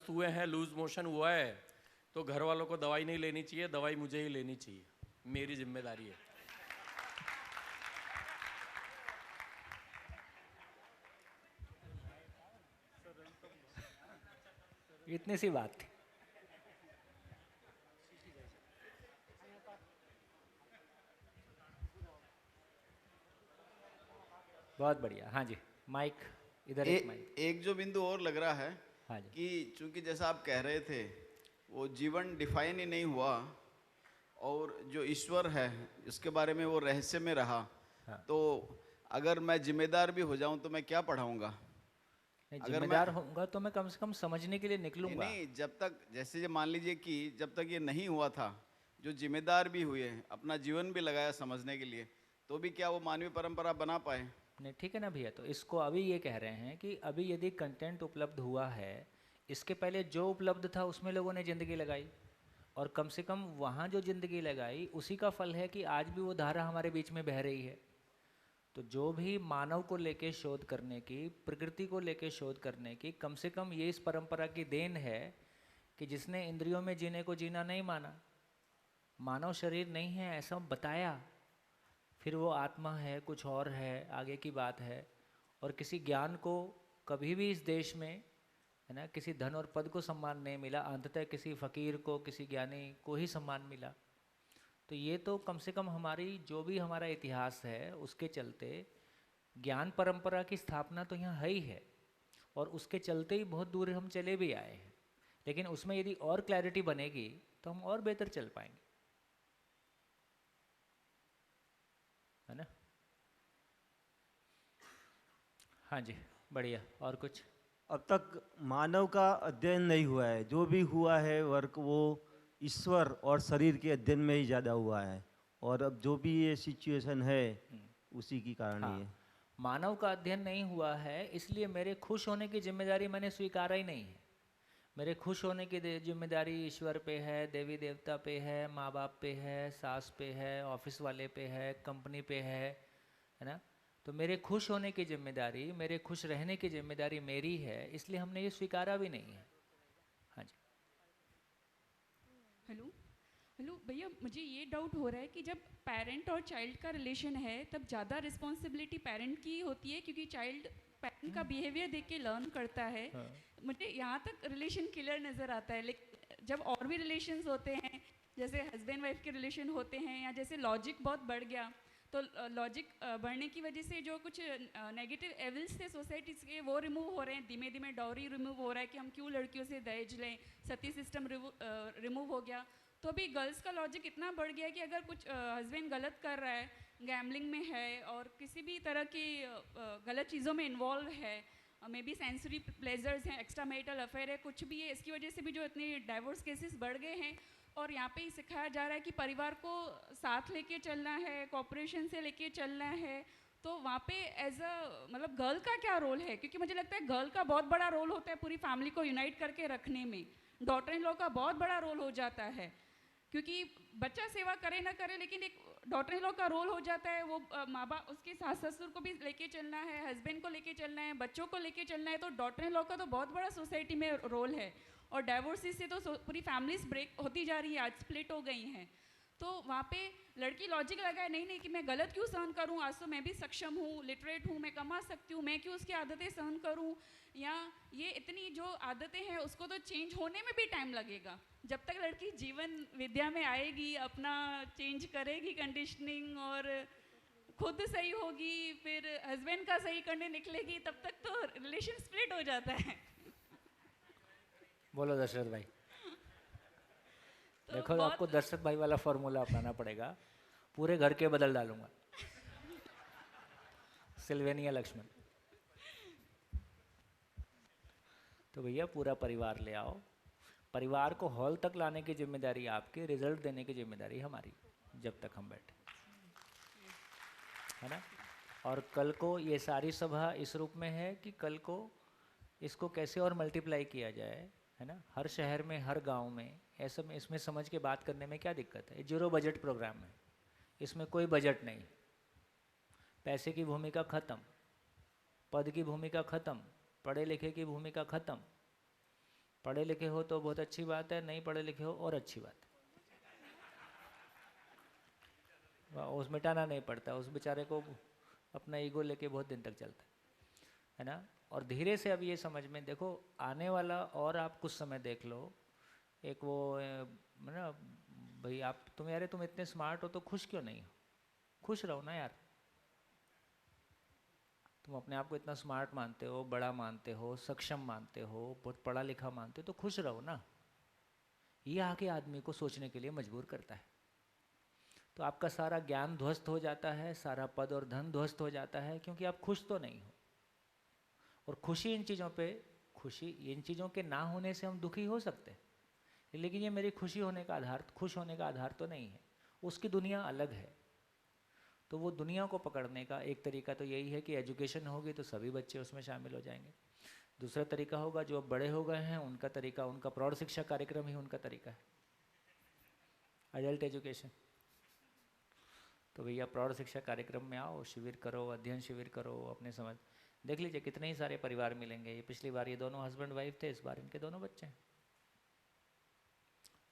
दस्त हुए हैं, लूज मोशन हुआ है, तो घर वालों को दवाई नहीं लेनी चाहिए, दवाई मुझे ही लेनी चाहिए, मेरी जिम्मेदारी है। इतनी सी बात थी। बहुत बढ़िया। हाँ जी, माइक इधर, एक माइक। एक जो बिंदु और लग रहा है हाँ जी। कि चूंकि जैसा आप कह रहे थे वो जीवन डिफाइन ही नहीं हुआ और जो ईश्वर है इसके बारे में वो रहस्य में रहा, हाँ। तो अगर मैं जिम्मेदार भी हो जाऊं तो मैं क्या पढ़ाऊंगा? नहीं, अगर मैं जिम्मेदार होऊंगा तो मैं कम से कम समझने के लिए नहीं निकलूंगा। नहीं, जब तक जैसे ये मान लीजिए कि जब तक ये नहीं हुआ था, जो जिम्मेदार भी हुए, अपना जीवन भी लगाया समझने के लिए, तो भी क्या वो मानवीय परंपरा बना पाए? नहीं, ठीक है ना भैया, तो इसको अभी ये कह रहे हैं कि अभी यदि कंटेंट उपलब्ध हुआ है, इसके पहले जो उपलब्ध था उसमें लोगों ने ज़िंदगी लगाई, और कम से कम वहाँ जो ज़िंदगी लगाई उसी का फल है कि आज भी वो धारा हमारे बीच में बह रही है। तो जो भी मानव को लेके शोध करने की, प्रकृति को लेके शोध करने की, कम से कम ये इस परंपरा की देन है कि जिसने इंद्रियों में जीने को जीना नहीं माना, मानव शरीर नहीं है ऐसा बताया, फिर वो आत्मा है, कुछ और है, आगे की बात है। और किसी ज्ञान को कभी भी इस देश में, है ना, किसी धन और पद को सम्मान नहीं मिला, अंततः किसी फ़कीर को, किसी ज्ञानी को ही सम्मान मिला। तो ये तो कम से कम हमारी जो भी हमारा इतिहास है उसके चलते ज्ञान परंपरा की स्थापना तो यहाँ है ही है, और उसके चलते ही बहुत दूर हम चले भी आए हैं। लेकिन उसमें यदि और क्लैरिटी बनेगी तो हम और बेहतर चल पाएंगे, है ना। हाँ जी, बढ़िया। और कुछ? अब तक मानव का अध्ययन नहीं हुआ है, जो भी हुआ है वर्क वो ईश्वर और शरीर के अध्ययन में ही ज़्यादा हुआ है, और अब जो भी ये सिचुएशन है उसी की कारण ही है। हाँ, मानव का अध्ययन नहीं हुआ है, इसलिए मेरे खुश होने की जिम्मेदारी मैंने स्वीकारा ही नहीं है। मेरे खुश होने की जिम्मेदारी ईश्वर पे है, देवी देवता पे है, माँ बाप पे है, सास पे है, ऑफिस वाले पे है, कंपनी पे है ना। तो मेरे खुश होने की जिम्मेदारी, मेरे खुश रहने की जिम्मेदारी मेरी है, इसलिए हमने ये स्वीकारा भी नहीं है। हाँ जी। हेलो हेलो भैया, मुझे ये डाउट हो रहा है कि जब पेरेंट और चाइल्ड का रिलेशन है तब ज़्यादा रिस्पॉन्सिबिलिटी पेरेंट की होती है, क्योंकि चाइल्ड पेरेंट का बिहेवियर देख के लर्न करता है। हाँ। मुझे यहाँ तक रिलेशन क्लियर नज़र आता है, लेकिन जब और भी रिलेशंस होते हैं, जैसे हस्बैंड वाइफ के रिलेशन होते हैं, या जैसे लॉजिक बहुत बढ़ गया, तो लॉजिक बढ़ने की वजह से जो कुछ नेगेटिव एविल्स थे सोसाइटीज़ के वो रिमूव हो रहे हैं, धीमे धीमे डॉरी रिमूव हो रहा है कि हम क्यों लड़कियों से दहेज लें, सती सिस्टम रिमूव हो गया। तो अभी गर्ल्स का लॉजिक इतना बढ़ गया कि अगर कुछ हस्बैंड गलत कर रहा है, गैम्बलिंग में है और किसी भी तरह की गलत चीज़ों में इन्वॉल्व है, मे बी सेंसरी प्लेजर्स हैं, एक्स्ट्रा मैरिटल अफेयर है, कुछ भी है, इसकी वजह से भी जो इतने डाइवोर्स केसेस बढ़ गए हैं। और यहाँ पे ही सिखाया जा रहा है कि परिवार को साथ लेके चलना है, कॉपरेशन से लेके चलना है। तो वहाँ पे एज अ मतलब गर्ल का क्या रोल है? क्योंकि मुझे लगता है गर्ल का बहुत बड़ा रोल होता है पूरी फैमिली को यूनाइट करके रखने में, डॉटर इन लॉ का बहुत बड़ा रोल हो जाता है, क्योंकि बच्चा सेवा करे ना करे लेकिन एक डॉटर इन लॉ का रोल हो जाता है। वो माँ बाप, उसके सास ससुर को भी लेके चलना है, हस्बैंड को लेके चलना है, बच्चों को लेके चलना है। तो डॉटर इन लॉ का तो बहुत बड़ा सोसाइटी में रोल है। और डाइवोर्सिस से तो पूरी फैमिलीज ब्रेक होती जा रही है, आज स्प्लिट हो गई हैं। तो वहाँ पे लड़की लॉजिक लगाए, नहीं नहीं कि मैं गलत क्यों सहन करूँ, आज तो मैं भी सक्षम हूँ, लिटरेट हूँ, मैं कमा सकती हूँ, मैं क्यों उसकी आदतें सहन करूँ। या ये इतनी जो आदतें हैं उसको तो चेंज होने में भी टाइम लगेगा। जब तक लड़की जीवन विद्या में आएगी, अपना चेंज करेगी कंडीशनिंग और खुद सही होगी, फिर हस्बैंड का सही करने निकलेगी, तब तक तो रिलेशन स्प्लिट हो जाता है। बोलो दशरथ भाई। तो देखो, बहुत आपको दशरथ भाई वाला फॉर्मूला अपनाना पड़ेगा, पूरे घर के बदल डालूंगा। सिल्वेनिया लक्ष्मण। तो भैया पूरा परिवार ले आओ, परिवार को हॉल तक लाने की जिम्मेदारी आपकी, रिजल्ट देने की जिम्मेदारी हमारी, जब तक हम बैठे, है ना। और कल को ये सारी सभा इस रूप में है कि कल को इसको कैसे और मल्टीप्लाई किया जाए, है ना। हर शहर में, हर गांव में ऐसे में इसमें समझ के बात करने में क्या दिक्कत है। जीरो बजट प्रोग्राम है, इसमें कोई बजट नहीं, पैसे की भूमिका ख़त्म, पद की भूमिका ख़त्म, पढ़े लिखे की भूमिका ख़त्म, पढ़े लिखे हो तो बहुत अच्छी बात है, नहीं पढ़े लिखे हो और अच्छी बात है। उस मिटाना नहीं पड़ता, उस बेचारे को अपना ईगो लेके बहुत दिन तक चलता है ना। और धीरे से अब ये समझ में देखो आने वाला, और आप कुछ समय देख लो, एक वो ना भाई आप तुम यार तुम इतने स्मार्ट हो तो खुश क्यों नहीं हो? खुश रहो ना यार। तुम अपने आप को इतना स्मार्ट मानते हो, बड़ा मानते हो, सक्षम मानते हो, बहुत पढ़ा लिखा मानते हो, तो खुश रहो ना। ये आके आदमी को सोचने के लिए मजबूर करता है। तो आपका सारा ज्ञान ध्वस्त हो जाता है, सारा पद और धन ध्वस्त हो जाता है, क्योंकि आप खुश तो नहीं हो। और खुशी इन चीज़ों पे, खुशी इन चीज़ों के ना होने से हम दुखी हो सकते हैं, लेकिन ये मेरी खुशी होने का आधार, खुश होने का आधार तो नहीं है। उसकी दुनिया अलग है। तो वो दुनिया को पकड़ने का एक तरीका तो यही है कि एजुकेशन होगी तो सभी बच्चे उसमें शामिल हो जाएंगे। दूसरा तरीका होगा, जो अब बड़े हो गए हैं उनका तरीका, उनका प्रौढ़ शिक्षा कार्यक्रम ही उनका तरीका है, अडल्ट एजुकेशन। तो भैया प्रौढ़ शिक्षा कार्यक्रम में आओ, शिविर करो, अध्ययन शिविर करो, अपने समझ देख लीजिए कितने ही सारे परिवार मिलेंगे। ये पिछली बार ये दोनों हस्बैंड वाइफ थे, इस बार इनके दोनों बच्चे हैं।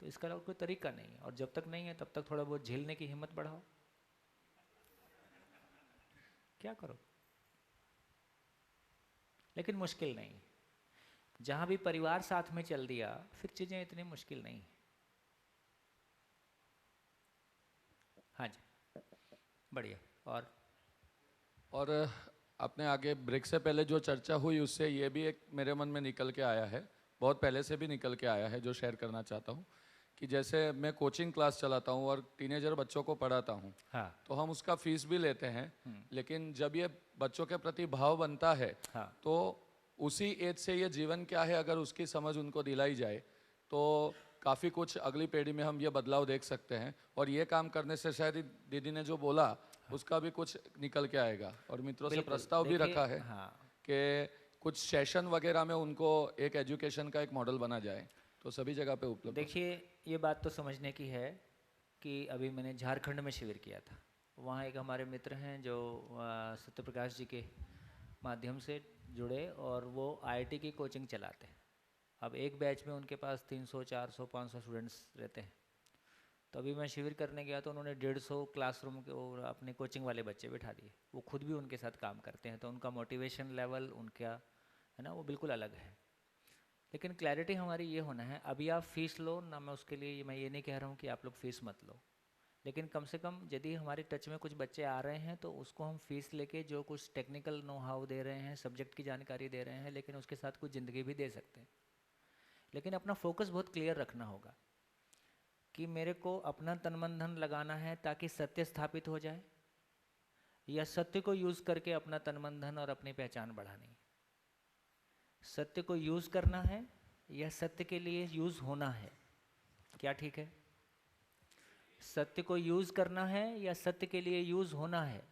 तो इसका कोई तरीका नहीं है, और जब तक नहीं है तब तक थोड़ा बहुत झेलने की हिम्मत बढ़ाओ। क्या करो, लेकिन मुश्किल नहीं। जहां भी परिवार साथ में चल दिया फिर चीजें इतनी मुश्किल नहीं है। हाँ जी, बढ़िया। और अपने आगे ब्रेक से पहले जो चर्चा हुई उससे ये भी एक मेरे मन में निकल के आया है, बहुत पहले से भी निकल के आया है, जो शेयर करना चाहता हूँ कि जैसे मैं कोचिंग क्लास चलाता हूँ और टीनेजर बच्चों को पढ़ाता हूँ। हाँ। तो हम उसका फीस भी लेते हैं, लेकिन जब ये बच्चों के प्रति भाव बनता है, हाँ। तो उसी एज से ये जीवन क्या है अगर उसकी समझ उनको दिलाई जाए तो काफ़ी कुछ अगली पीढ़ी में हम ये बदलाव देख सकते हैं। और ये काम करने से शायद दीदी ने जो बोला उसका भी कुछ निकल के आएगा। और मित्रों से प्रस्ताव भी रखा है कि कुछ सेशन वगैरह में उनको एक एजुकेशन का एक मॉडल बना जाए, तो सभी जगह पे उपलब्ध। देखिए ये बात तो समझने की है कि अभी मैंने झारखंड में शिविर किया था। वहाँ एक हमारे मित्र हैं जो सत्यप्रकाश जी के माध्यम से जुड़े, और वो आईआईटी की कोचिंग चलाते हैं। अब एक बैच में उनके पास 300, 400, 500 स्टूडेंट्स रहते हैं। तो अभी मैं शिविर करने गया तो उन्होंने 150 क्लासरूम के और अपने कोचिंग वाले बच्चे बिठा दिए। वो खुद भी उनके साथ काम करते हैं, तो उनका मोटिवेशन लेवल उनका है ना वो बिल्कुल अलग है। लेकिन क्लैरिटी हमारी ये होना है, अभी आप फीस लो ना, मैं उसके लिए मैं ये नहीं कह रहा हूँ कि आप लोग फीस मत लो, लेकिन कम से कम यदि हमारे टच में कुछ बच्चे आ रहे हैं तो उसको हम फीस लेके जो कुछ टेक्निकल नो हाउ दे रहे हैं, सब्जेक्ट की जानकारी दे रहे हैं, लेकिन उसके साथ कुछ ज़िंदगी भी दे सकते हैं। लेकिन अपना फोकस बहुत क्लियर रखना होगा कि मेरे को अपना तन मन धन लगाना है ताकि सत्य स्थापित हो जाए, या सत्य को यूज़ करके अपना तन मन धन और अपनी पहचान बढ़ानी है। सत्य को यूज़ करना है या सत्य के लिए यूज़ होना है, क्या ठीक है? सत्य को यूज़ करना है या सत्य के लिए यूज़ होना है?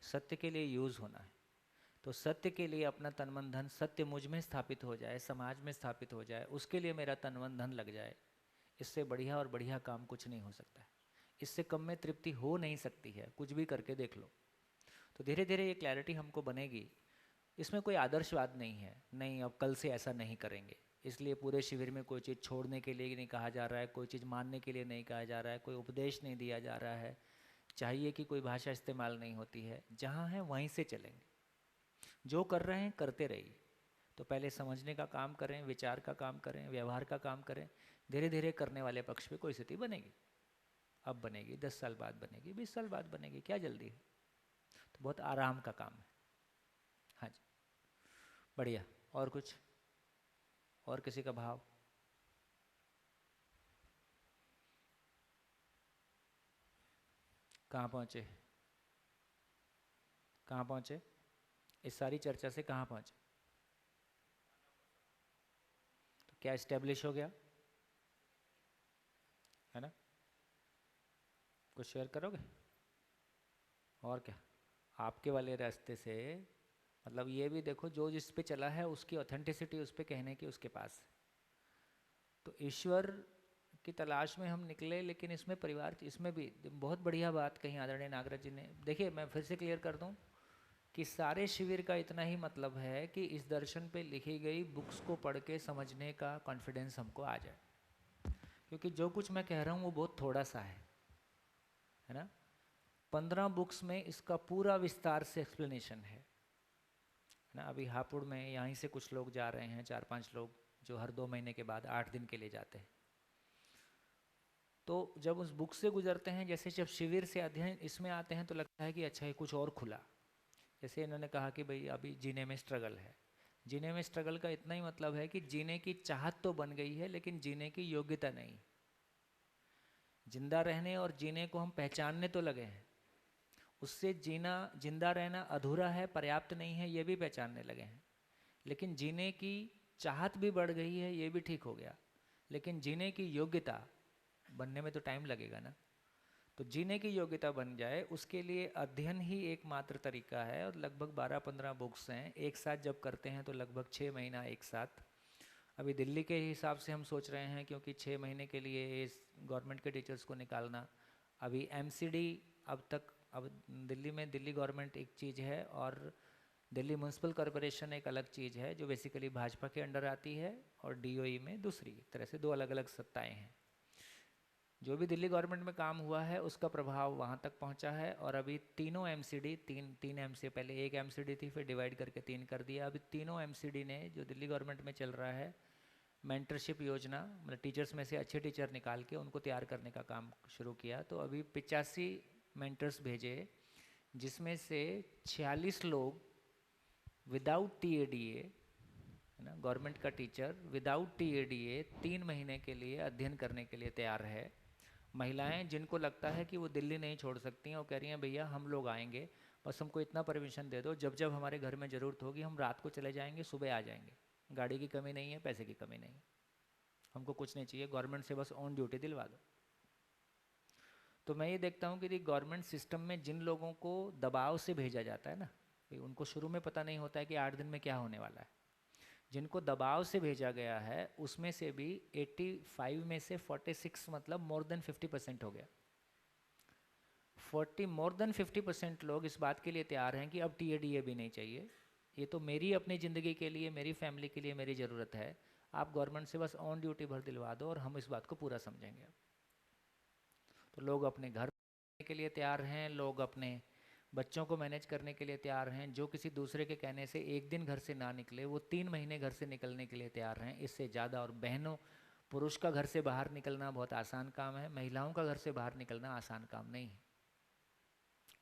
सत्य के लिए यूज़ होना है। तो सत्य के लिए अपना तन मन धन, सत्य मुझ में स्थापित हो जाए, समाज में स्थापित हो जाए, उसके लिए मेरा तन मन धन लग जाए। इससे बढ़िया और बढ़िया काम कुछ नहीं हो सकता है। इससे कम में तृप्ति हो नहीं सकती है, कुछ भी करके देख लो। तो धीरे धीरे ये क्लैरिटी हमको बनेगी। इसमें कोई आदर्शवाद नहीं है, नहीं अब कल से ऐसा नहीं करेंगे, इसलिए पूरे शिविर में कोई चीज़ छोड़ने के लिए नहीं कहा जा रहा है, कोई चीज़ मानने के लिए नहीं कहा जा रहा है, कोई उपदेश नहीं दिया जा रहा है, चाहिए कि कोई भाषा इस्तेमाल नहीं होती है। जहाँ है वहीं से चलेंगे, जो कर रहे हैं करते रहिए। तो पहले समझने का काम करें, विचार का काम करें, व्यवहार का काम करें। धीरे धीरे करने वाले पक्ष पे कोई स्थिति बनेगी। अब बनेगी, 10 साल बाद बनेगी, 20 साल बाद बनेगी, क्या जल्दी है? तो बहुत आराम का काम है। हाँ जी, बढ़िया। और कुछ, और किसी का भाव? कहाँ पहुँचे? कहाँ पहुँचे? इस सारी चर्चा से कहाँ पहुँचे? तो क्या एस्टेब्लिश हो गया है ना? कुछ शेयर करोगे? और क्या, आपके वाले रास्ते से मतलब ये भी देखो, जो जिस पे चला है उसकी ऑथेंटिसिटी उस पे कहने की उसके पास है। तो ईश्वर की तलाश में हम निकले, लेकिन इसमें परिवार, इसमें भी बहुत बढ़िया बात कही आदरणीय नागराज जी ने। देखिए मैं फिर से क्लियर कर दूं कि सारे शिविर का इतना ही मतलब है कि इस दर्शन पे लिखी गई बुक्स को पढ़ के समझने का कॉन्फिडेंस हमको आ जाए, क्योंकि जो कुछ मैं कह रहा हूँ वो बहुत थोड़ा सा है ना। 15 बुक्स में इसका पूरा विस्तार से एक्सप्लेनेशन है ना। अभी हापुड़ में यहीं से कुछ लोग जा रहे हैं, 4-5 लोग, जो हर 2 महीने के बाद 8 दिन के लिए जाते हैं। तो जब उस बुक से गुजरते हैं, जैसे जब शिविर से अध्ययन इसमें आते हैं तो लगता है कि अच्छा ये कुछ और खुला। जैसे इन्होंने कहा कि भाई अभी जीने में स्ट्रगल है। जीने में स्ट्रगल का इतना ही मतलब है कि जीने की चाहत तो बन गई है लेकिन जीने की योग्यता नहीं। जिंदा रहने और जीने को हम पहचानने तो लगे हैं, उससे जीना, जिंदा रहना अधूरा है, पर्याप्त नहीं है, ये भी पहचानने लगे हैं। लेकिन जीने की चाहत भी बढ़ गई है, ये भी ठीक हो गया। लेकिन जीने की योग्यता बनने में तो टाइम लगेगा ना। तो जीने की योग्यता बन जाए उसके लिए अध्ययन ही एकमात्र तरीका है। और लगभग 12-15 बुक्स हैं, एक साथ जब करते हैं तो लगभग 6 महीना एक साथ। अभी दिल्ली के हिसाब से हम सोच रहे हैं, क्योंकि 6 महीने के लिए इस गवर्नमेंट के टीचर्स को निकालना, अभी MCD अब दिल्ली में दिल्ली गवर्नमेंट एक चीज़ है और दिल्ली म्यूनसिपल कॉरपोरेशन एक अलग चीज़ है, जो बेसिकली भाजपा के अंडर आती है, और DOE में दूसरी तरह से 2 अलग अलग सत्ताएं हैं। जो भी दिल्ली गवर्नमेंट में काम हुआ है उसका प्रभाव वहाँ तक पहुँचा है। और अभी तीनों MCD, तीन MCD, पहले एक MCD थी, फिर डिवाइड करके 3 कर दिया। अभी तीनों MCD ने, जो दिल्ली गवर्नमेंट में चल रहा है, मेंटरशिप योजना, मतलब टीचर्स में से अच्छे टीचर निकाल के उनको तैयार करने का काम शुरू किया। तो अभी 85 मेंटर्स भेजे, जिसमें से 46 लोग विदाउट TADA, है ना, गवर्नमेंट का टीचर विदाउट TADA 3 महीने के लिए अध्ययन करने के लिए तैयार है। महिलाएं जिनको लगता है कि वो दिल्ली नहीं छोड़ सकती हैं, वो कह रही हैं भैया हम लोग आएंगे, बस हमको इतना परमिशन दे दो, जब जब हमारे घर में ज़रूरत होगी हम रात को चले जाएंगे, सुबह आ जाएंगे। गाड़ी की कमी नहीं है, पैसे की कमी नहीं है, हमको कुछ नहीं चाहिए, गवर्नमेंट से बस ऑन ड्यूटी दिलवा दो। तो मैं ये देखता हूँ कि गवर्नमेंट सिस्टम में जिन लोगों को दबाव से भेजा जाता है ना, उनको शुरू में पता नहीं होता है कि 8 दिन में क्या होने वाला है। जिनको दबाव से भेजा गया है उसमें से भी 85 में से 46, मतलब मोर देन 50% हो गया। मोर देन 50% लोग इस बात के लिए तैयार हैं कि अब TADA भी नहीं चाहिए, ये तो मेरी अपनी ज़िंदगी के लिए, मेरी फैमिली के लिए मेरी ज़रूरत है, आप गवर्नमेंट से बस ऑन ड्यूटी भर दिलवा दो और हम इस बात को पूरा समझेंगे। तो लोग अपने घर के लिए तैयार हैं, लोग अपने बच्चों को मैनेज करने के लिए तैयार हैं। जो किसी दूसरे के कहने से एक दिन घर से ना निकले, वो 3 महीने घर से निकलने के लिए तैयार हैं, इससे ज़्यादा। और बहनों, पुरुष का घर से बाहर निकलना बहुत आसान काम है, महिलाओं का घर से बाहर निकलना आसान काम नहीं है।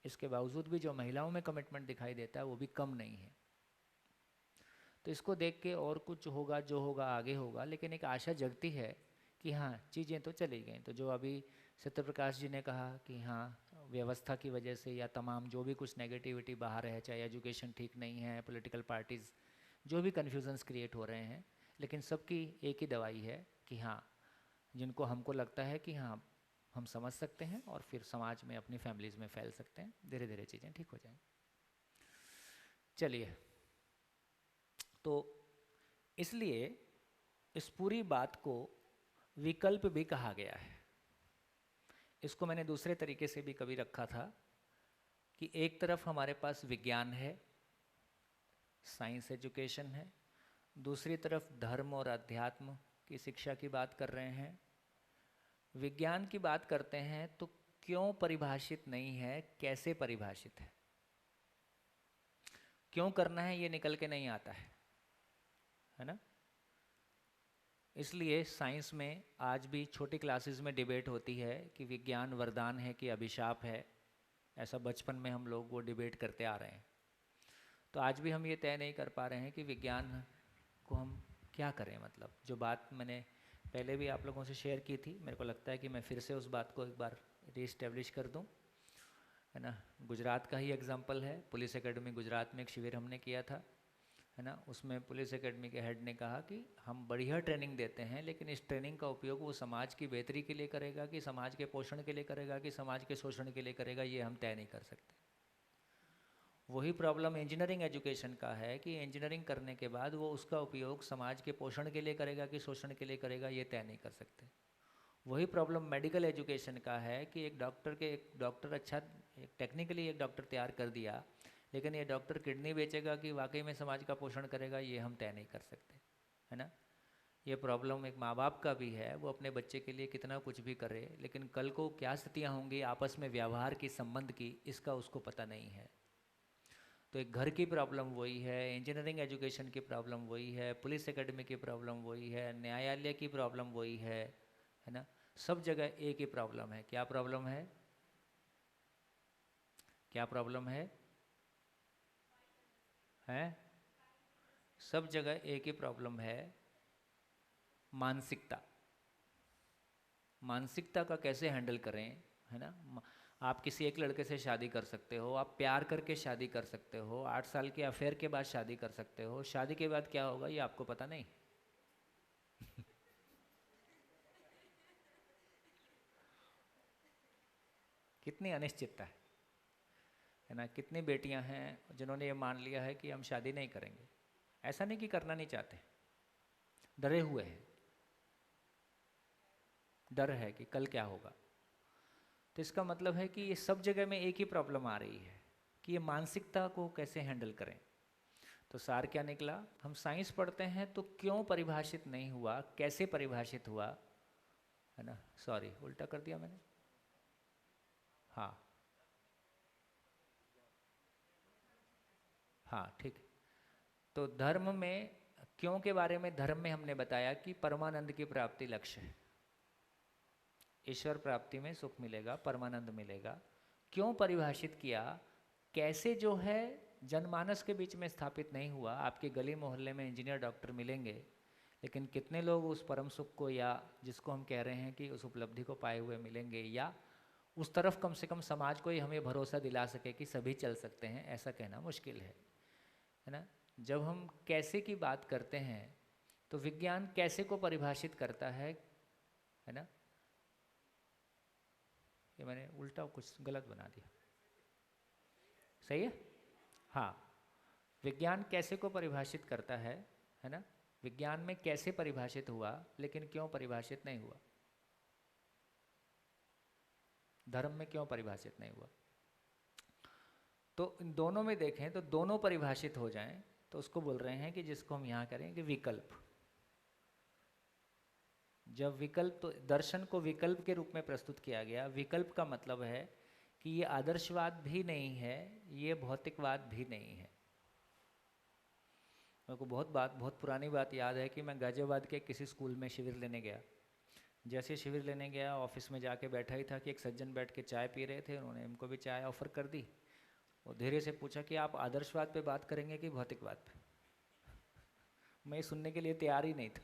इसके बावजूद भी जो महिलाओं में कमिटमेंट दिखाई देता है वो भी कम नहीं है। तो इसको देख के और कुछ होगा, जो होगा आगे होगा, लेकिन एक आशा जगती है कि हाँ चीज़ें तो चली गई। तो जो अभी सत्यप्रकाश जी ने कहा कि हाँ व्यवस्था की वजह से या तमाम जो भी कुछ नेगेटिविटी बाहर है, चाहे एजुकेशन ठीक नहीं है, पॉलिटिकल पार्टीज़, जो भी कन्फ्यूजन्स क्रिएट हो रहे हैं, लेकिन सबकी एक ही दवाई है कि हाँ, जिनको हमको लगता है कि हाँ हम समझ सकते हैं और फिर समाज में, अपनी फैमिलीज़ में फैल सकते हैं, धीरे धीरे चीज़ें ठीक हो जाएंगी। चलिए, तो इसलिए इस पूरी बात को विकल्प भी कहा गया है। इसको मैंने दूसरे तरीके से भी कभी रखा था कि एक तरफ हमारे पास विज्ञान है, साइंस एजुकेशन है, दूसरी तरफ धर्म और अध्यात्म की शिक्षा की बात कर रहे हैं। विज्ञान की बात करते हैं तो क्यों परिभाषित नहीं है, कैसे परिभाषित है, क्यों करना है, ये निकल के नहीं आता है ना। इसलिए साइंस में आज भी छोटी क्लासेस में डिबेट होती है कि विज्ञान वरदान है कि अभिशाप है। ऐसा बचपन में हम लोग वो डिबेट करते आ रहे हैं। तो आज भी हम ये तय नहीं कर पा रहे हैं कि विज्ञान को हम क्या करें। मतलब जो बात मैंने पहले भी आप लोगों से शेयर की थी, मेरे को लगता है कि मैं फिर से उस बात को एक बार रीस्टेब्लिश कर दूं, है ना। गुजरात का ही एग्जांपल है, पुलिस एकेडमी गुजरात में एक शिविर हमने किया था, है ना। उसमें पुलिस एकेडमी के हेड ने कहा कि हम बढ़िया ट्रेनिंग देते हैं, लेकिन इस ट्रेनिंग का उपयोग वो समाज की बेहतरी के लिए करेगा कि समाज के पोषण के लिए करेगा कि समाज के शोषण के लिए करेगा, ये हम तय नहीं कर सकते। वही प्रॉब्लम इंजीनियरिंग एजुकेशन का है कि इंजीनियरिंग करने के बाद वो उसका उपयोग समाज के पोषण के लिए करेगा कि शोषण के लिए करेगा, ये तय नहीं कर सकते। वही प्रॉब्लम मेडिकल एजुकेशन का है कि एक डॉक्टर अच्छा, एक टेक्निकली एक डॉक्टर तैयार कर दिया, लेकिन ये डॉक्टर किडनी बेचेगा कि वाकई में समाज का पोषण करेगा, ये हम तय नहीं कर सकते, है ना। ये प्रॉब्लम एक माँ बाप का भी है, वो अपने बच्चे के लिए कितना कुछ भी करे, लेकिन कल को क्या स्थितियाँ होंगी आपस में व्यवहार की, संबंध की, इसका उसको पता नहीं है। तो एक घर की प्रॉब्लम वही है, इंजीनियरिंग एजुकेशन की प्रॉब्लम वही है, पुलिस एकेडमी की प्रॉब्लम वही है, न्यायालय की प्रॉब्लम वही है ना। सब जगह एक ही प्रॉब्लम है। क्या प्रॉब्लम है? क्या प्रॉब्लम है? सब जगह एक ही प्रॉब्लम है, मानसिकता। मानसिकता का कैसे हैंडल करें, है ना। आप किसी एक लड़के से शादी कर सकते हो, आप प्यार करके शादी कर सकते हो, 8 साल के अफेयर के बाद शादी कर सकते हो, शादी के बाद क्या होगा ये आपको पता नहीं। कितनी अनिश्चितता है ना। कितनी बेटियां हैं जिन्होंने ये मान लिया है कि हम शादी नहीं करेंगे। ऐसा नहीं कि करना नहीं चाहते, डरे हुए हैं, डर है कि कल क्या होगा। तो इसका मतलब है कि ये सब जगह में एक ही प्रॉब्लम आ रही है कि ये मानसिकता को कैसे हैंडल करें। तो सार क्या निकला? हम साइंस पढ़ते हैं तो क्यों परिभाषित नहीं हुआ, कैसे परिभाषित हुआ, है ना। सॉरी, उल्टा कर दिया मैंने। हाँ ठीक है। तो धर्म में क्यों के बारे में, धर्म में हमने बताया कि परमानंद की प्राप्ति लक्ष्य है। ईश्वर प्राप्ति में सुख मिलेगा, परमानंद मिलेगा। क्यों परिभाषित किया, कैसे जो है जनमानस के बीच में स्थापित नहीं हुआ। आपके गली मोहल्ले में इंजीनियर डॉक्टर मिलेंगे, लेकिन कितने लोग उस परम सुख को, या जिसको हम कह रहे हैं कि उस उपलब्धि को पाए हुए मिलेंगे, या उस तरफ कम से कम समाज को ही हमें भरोसा दिला सके कि सभी चल सकते हैं, ऐसा कहना मुश्किल है ना। जब हम कैसे की बात करते हैं तो विज्ञान कैसे को परिभाषित करता है ना। ये मैंने उल्टा कुछ गलत बना दिया, सही है। हाँ, विज्ञान कैसे को परिभाषित करता है ना। विज्ञान में कैसे परिभाषित हुआ, लेकिन क्यों परिभाषित नहीं हुआ। धर्म में क्यों परिभाषित नहीं हुआ। तो इन दोनों में देखें तो दोनों परिभाषित हो जाएं तो उसको बोल रहे हैं कि जिसको हम यहाँ करें कि विकल्प। जब विकल्प, तो दर्शन को विकल्प के रूप में प्रस्तुत किया गया। विकल्प का मतलब है कि ये आदर्शवाद भी नहीं है, ये भौतिकवाद भी नहीं है। मेरे को बहुत पुरानी बात याद है कि मैं गाजियाबाद के किसी स्कूल में शिविर लेने गया। जैसे शिविर लेने गया, ऑफिस में जाके बैठा ही था कि एक सज्जन बैठ के चाय पी रहे थे। उन्होंने हमको भी चाय ऑफर कर दी और धीरे से पूछा कि आप आदर्शवाद पे बात करेंगे कि भौतिकवाद पे। मैं सुनने के लिए तैयार ही नहीं था।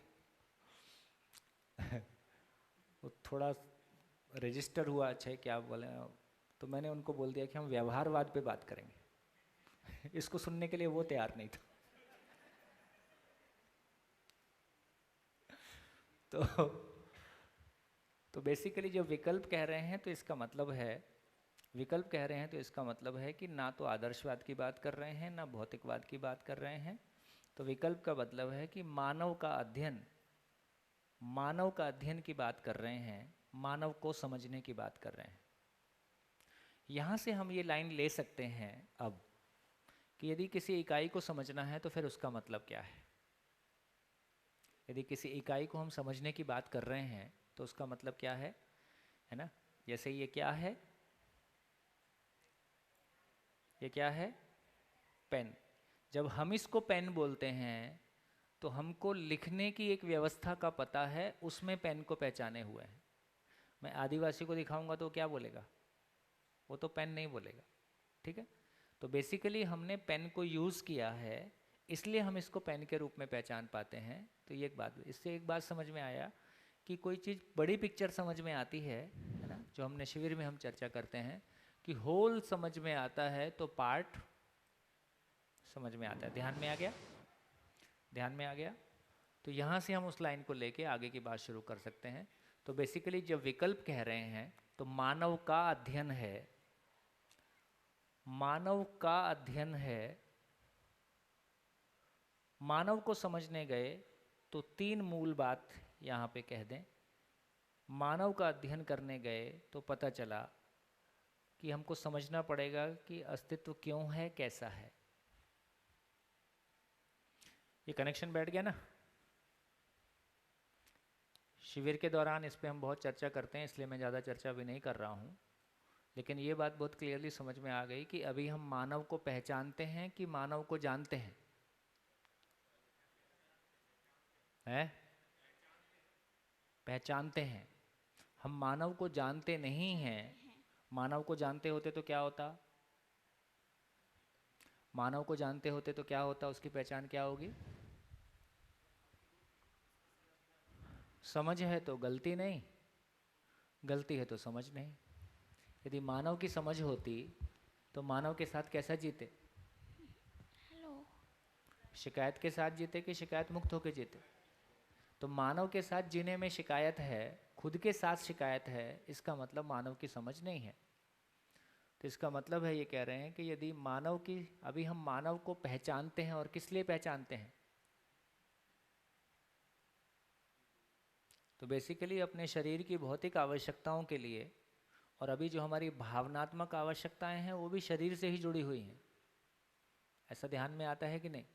वो थोड़ा रजिस्टर हुआ, अच्छा है क्या बोले, तो मैंने उनको बोल दिया कि हम व्यवहारवाद पे बात करेंगे। इसको सुनने के लिए वो तैयार नहीं था। तो बेसिकली जो विकल्प कह रहे हैं तो इसका मतलब है, विकल्प कह रहे हैं तो इसका मतलब है कि ना तो आदर्शवाद की बात कर रहे हैं, ना भौतिकवाद की बात कर रहे हैं। तो विकल्प का मतलब है कि मानव का अध्ययन की बात कर रहे हैं, मानव को समझने की बात कर रहे हैं। यहाँ से हम ये लाइन ले सकते हैं अब कि यदि किसी इकाई को समझना है तो फिर उसका मतलब क्या है। यदि किसी इकाई को हम समझने की बात कर रहे हैं तो उसका मतलब क्या है ना। जैसे ये क्या है, ये क्या है, पेन। जब हम इसको पेन बोलते हैं तो हमको लिखने की एक व्यवस्था का पता है, उसमें पेन को पहचाने हुए हैं। मैं आदिवासी को दिखाऊंगा तो क्या बोलेगा, वो तो पेन नहीं बोलेगा, ठीक है। तो बेसिकली हमने पेन को यूज़ किया है, इसलिए हम इसको पेन के रूप में पहचान पाते हैं। तो ये एक बात, इससे एक बात समझ में आया कि कोई चीज़ बड़ी पिक्चर समझ में आती है ना। जो हमने शिविर में हम चर्चा करते हैं कि होल समझ में आता है तो पार्ट समझ में आता है। ध्यान में आ गया, ध्यान में आ गया। तो यहाँ से हम उस लाइन को लेके आगे की बात शुरू कर सकते हैं। तो बेसिकली जब विकल्प कह रहे हैं तो मानव का अध्ययन है, मानव का अध्ययन है। मानव को समझने गए तो 3 मूल बात यहाँ पे कह दें। मानव का अध्ययन करने गए तो पता चला कि हमको समझना पड़ेगा कि अस्तित्व क्यों है, कैसा है। ये कनेक्शन बैठ गया ना? शिविर के दौरान इस पे हम बहुत चर्चा करते हैं, इसलिए मैं ज़्यादा चर्चा भी नहीं कर रहा हूँ, लेकिन ये बात बहुत क्लियरली समझ में आ गई कि अभी हम मानव को पहचानते हैं कि मानव को जानते हैं? हैं? पहचानते हैं। हम मानव को जानते नहीं हैं। मानव को जानते होते तो क्या होता? मानव को जानते होते तो क्या होता? उसकी पहचान क्या होगी? समझ है तो गलती नहीं, गलती है तो समझ नहीं। यदि मानव की समझ होती तो मानव के साथ कैसा जीते? शिकायत के साथ जीते कि शिकायत मुक्त होकर जीते? तो मानव के साथ जीने में शिकायत है, खुद के साथ शिकायत है, इसका मतलब मानव की समझ नहीं है। तो इसका मतलब है, ये कह रहे हैं कि यदि मानव की, अभी हम मानव को पहचानते हैं, और किस लिए पहचानते हैं? तो बेसिकली अपने शरीर की भौतिक आवश्यकताओं के लिए, और अभी जो हमारी भावनात्मक आवश्यकताएं हैं वो भी शरीर से ही जुड़ी हुई हैं। ऐसा ध्यान में आता है कि नहीं?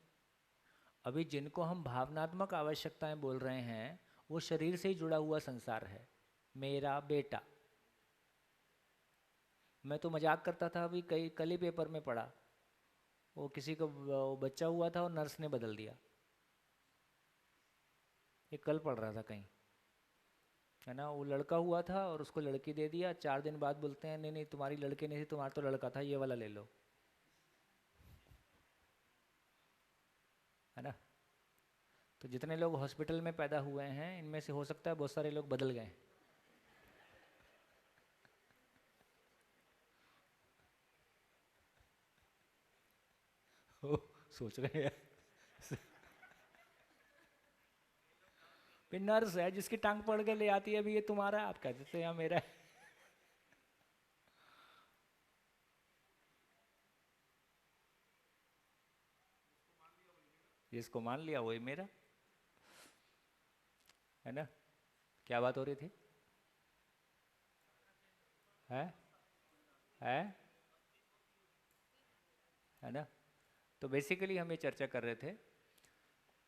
अभी जिनको हम भावनात्मक आवश्यकताएं बोल रहे हैं वो शरीर से ही जुड़ा हुआ संसार है। मेरा बेटा, मैं तो मजाक करता था, अभी कल ही पेपर में पढ़ा, वो किसी को वो बच्चा हुआ था और नर्स ने बदल दिया। ये कल पढ़ रहा था कहीं, है ना। वो लड़का हुआ था और उसको लड़की दे दिया। 4 दिन बाद बोलते हैं नहीं नहीं तुम्हारी लड़की नहीं थी, तुम्हारा तो लड़का था, ये वाला ले लो, है ना। तो जितने लोग हॉस्पिटल में पैदा हुए हैं इनमें से हो सकता है बहुत सारे लोग बदल गए। सोच रहे हैं नर्स है जिसकी टांग पड़ के ले आती है, अभी ये तुम्हारा है, आप कह देते हैं मेरा है। जिसको मान लिया वही मेरा, है ना। क्या बात हो रही थी? है ना। तो बेसिकली हम ये चर्चा कर रहे थे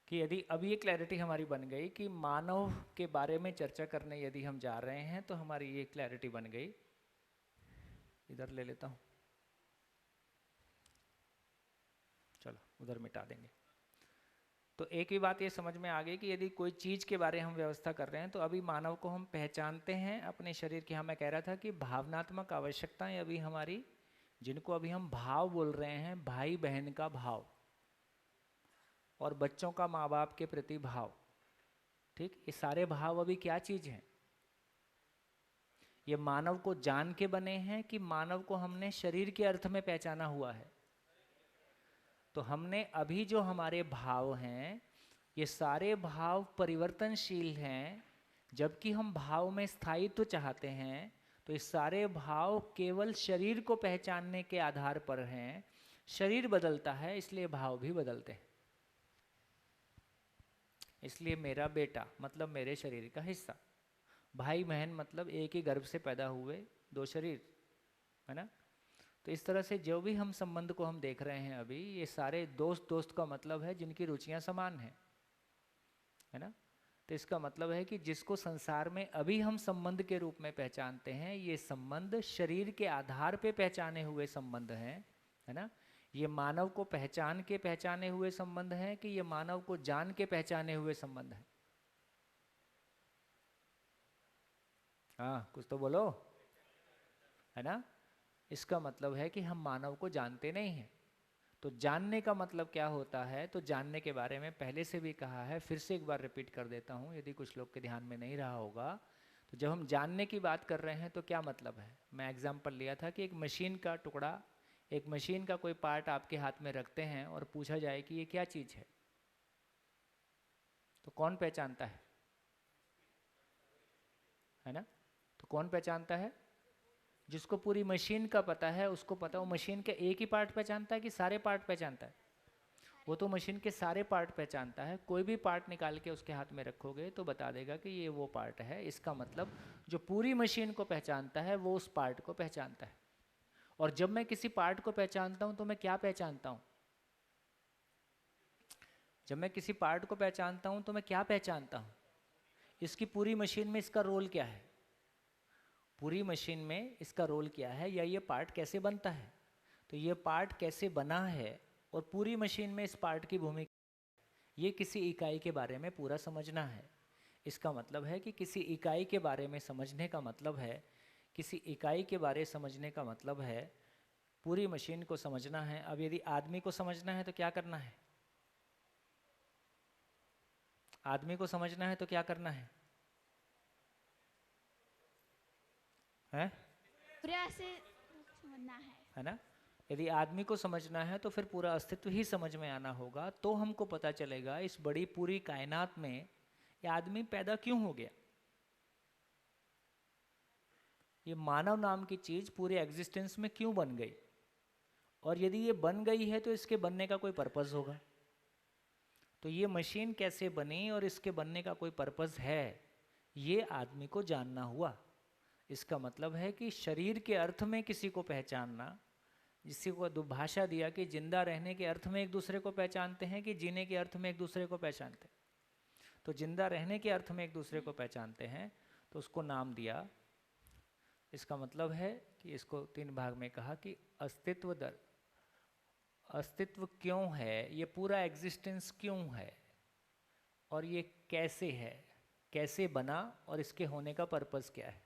कि यदि अब ये क्लैरिटी हमारी बन गई कि मानव के बारे में चर्चा करने यदि हम जा रहे हैं तो हमारी ये क्लैरिटी बन गई। इधर ले लेता हूँ, चलो उधर मिटा देंगे। तो एक ही बात ये समझ में आ गई कि यदि कोई चीज़ के बारे में हम व्यवस्था कर रहे हैं तो अभी मानव को हम पहचानते हैं अपने शरीर की। हाँ, मैं कह रहा था कि भावनात्मक आवश्यकताएं अभी हमारी, जिनको अभी हम भाव बोल रहे हैं, भाई बहन का भाव और बच्चों का माँ बाप के प्रति भाव, ठीक, ये सारे भाव अभी क्या चीज़ हैं? ये मानव को जान के बने हैं कि मानव को हमने शरीर के अर्थ में पहचाना हुआ है? तो हमने अभी जो हमारे भाव हैं ये सारे भाव परिवर्तनशील हैं, जबकि हम भाव में स्थायित्व चाहते हैं। तो ये सारे भाव केवल शरीर को पहचानने के आधार पर हैं। शरीर बदलता है इसलिए भाव भी बदलते हैं। इसलिए मेरा बेटा मतलब मेरे शरीर का हिस्सा, भाई बहन मतलब एक ही गर्भ से पैदा हुए 2 शरीर, है ना। तो इस तरह से जो भी हम संबंध को हम देख रहे हैं अभी, ये सारे दोस्त का मतलब है जिनकी रुचियां समान हैं, है ना। तो इसका मतलब है कि जिसको संसार में अभी हम संबंध के रूप में पहचानते हैं, ये संबंध शरीर के आधार पे पहचाने हुए संबंध हैं, है ना। ये मानव को पहचान के पहचाने हुए संबंध हैं कि ये मानव को जान के पहचाने हुए संबंध हैं? हाँ, कुछ तो बोलो, है ना। इसका मतलब है कि हम मानव को जानते नहीं हैं। तो जानने का मतलब क्या होता है? तो जानने के बारे में पहले से भी कहा है, फिर से एक बार रिपीट कर देता हूँ यदि कुछ लोग के ध्यान में नहीं रहा होगा। तो जब हम जानने की बात कर रहे हैं तो क्या मतलब है? मैं एग्जाम्पल लिया था कि एक मशीन का टुकड़ा, एक मशीन का कोई पार्ट आपके हाथ में रखते हैं और पूछा जाए कि ये क्या चीज़ है, तो कौन पहचानता है ना। तो कौन पहचानता है? जिसको पूरी मशीन का पता है उसको पता, वो मशीन के एक ही पार्ट पहचानता है कि सारे पार्ट पहचानता है? वो तो मशीन के सारे पार्ट पहचानता है। कोई भी पार्ट निकाल के उसके हाथ में रखोगे तो बता देगा कि ये वो पार्ट है। इसका मतलब जो पूरी मशीन को पहचानता है वो उस पार्ट को पहचानता है। और जब मैं किसी पार्ट को पहचानता हूं तो मैं क्या पहचानता हूं? जब मैं किसी पार्ट को पहचानता हूं तो मैं क्या पहचानता हूं? इसकी पूरी मशीन में इसका रोल क्या है? पूरी मशीन में इसका रोल क्या है, या ये पार्ट कैसे बनता है? तो ये पार्ट कैसे बना है और पूरी मशीन में इस पार्ट की भूमिका, ये किसी इकाई के बारे में पूरा समझना है। इसका मतलब है कि किसी इकाई के बारे में समझने का मतलब है, किसी इकाई के बारे समझने का मतलब है पूरी मशीन को समझना है। अब यदि आदमी को समझना है तो क्या करना है? आदमी को समझना है तो क्या करना है? हैं? पूरा से समझना है ना? यदि आदमी को समझना है तो फिर पूरा अस्तित्व ही समझ में आना होगा, तो हमको पता चलेगा इस बड़ी पूरी कायनात में ये आदमी पैदा क्यों हो गया। ये मानव नाम की चीज पूरे एग्जिस्टेंस में क्यों बन गई, और यदि ये बन गई है तो इसके बनने का कोई पर्पस होगा। तो ये मशीन कैसे बनी और इसके बनने का कोई पर्पस है, ये आदमी को जानना हुआ। इसका मतलब है कि शरीर के अर्थ में किसी को पहचानना, जिसी को दुभाषा दिया कि जिंदा रहने के अर्थ में एक दूसरे को पहचानते हैं कि जीने के अर्थ में एक दूसरे को पहचानते हैं। तो जिंदा रहने के अर्थ में एक दूसरे को पहचानते हैं तो उसको नाम दिया। इसका मतलब है कि इसको 3 भाग में कहा कि अस्तित्व क्यों है, ये पूरा एग्जिस्टेंस क्यों है, और ये कैसे है, कैसे बना, और इसके होने का पर्पस क्या है।